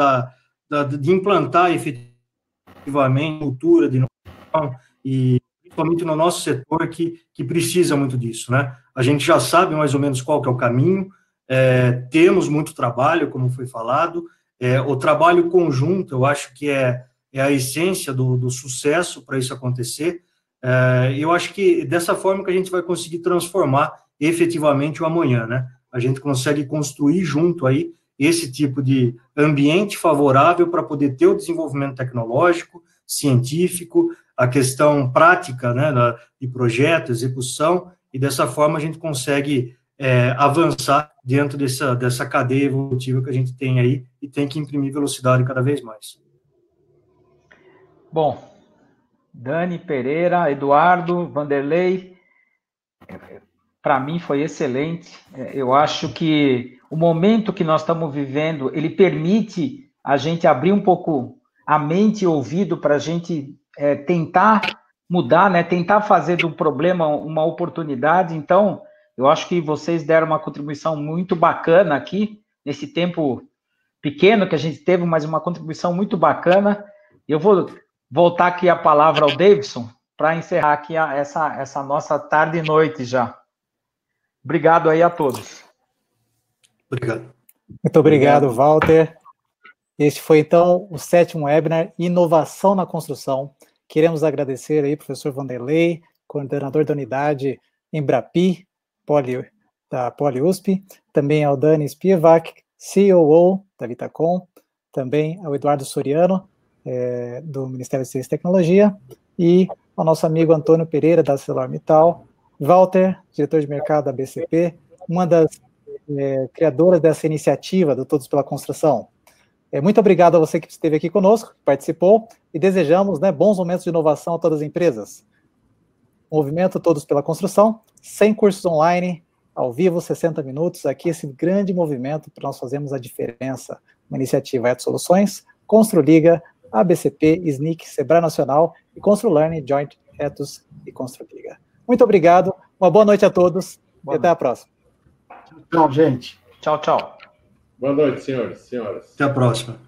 [SPEAKER 7] de implantar efetivamente cultura de inovação e principalmente no nosso setor que precisa muito disso, né? A gente já sabe mais ou menos qual que é o caminho, temos muito trabalho, como foi falado, o trabalho conjunto, eu acho que é a essência do sucesso para isso acontecer. Eu acho que dessa forma que a gente vai conseguir transformar efetivamente o amanhã, né? A gente consegue construir junto aí esse tipo de ambiente favorável para poder ter o desenvolvimento tecnológico, científico, a questão prática, né, de projeto, execução, e dessa forma a gente consegue avançar dentro dessa cadeia evolutiva que a gente tem aí e tem que imprimir velocidade cada vez mais.
[SPEAKER 2] Bom, Dani, Pereira, Eduardo, Vanderlei, para mim foi excelente. Eu acho que o momento que nós estamos vivendo, ele permite a gente abrir um pouco a mente e o ouvido para a gente tentar mudar, né? Tentar fazer do problema uma oportunidade. Então, eu acho que vocês deram uma contribuição muito bacana aqui, nesse tempo pequeno que a gente teve, mas uma contribuição muito bacana. Eu vou voltar aqui a palavra ao Davidson para encerrar aqui essa nossa tarde e noite já. Obrigado aí a todos.
[SPEAKER 7] Obrigado.
[SPEAKER 1] Muito obrigado, Walter. Este foi, então, o 7º webinar Inovação na Construção. Queremos agradecer aí, professor Vanderlei, coordenador da unidade Embrapi, da PoliUSP, também ao Dani Spivak, COO da Vitacom, também ao Eduardo Soriano, do Ministério de Ciência e Tecnologia, e ao nosso amigo Antônio Pereira, da ArcelorMittal, Walter, diretor de mercado da BCP, uma das criadoras dessa iniciativa do Todos pela Construção. Muito obrigado a você que esteve aqui conosco, que participou, e desejamos, né, bons momentos de inovação a todas as empresas. Movimento Todos pela Construção, 100 cursos online, ao vivo, 60 minutos, aqui esse grande movimento para nós fazermos a diferença. Uma iniciativa Etos Soluções, ConstruLiga, ABCP, SNIC, Sebrae Nacional e ConstruLearning, Joint Etos e ConstruLiga. Muito obrigado, uma boa noite a todos e até a próxima.
[SPEAKER 4] Tchau, gente.
[SPEAKER 2] Tchau, tchau.
[SPEAKER 3] Boa noite, senhores e senhoras.
[SPEAKER 7] Até a próxima.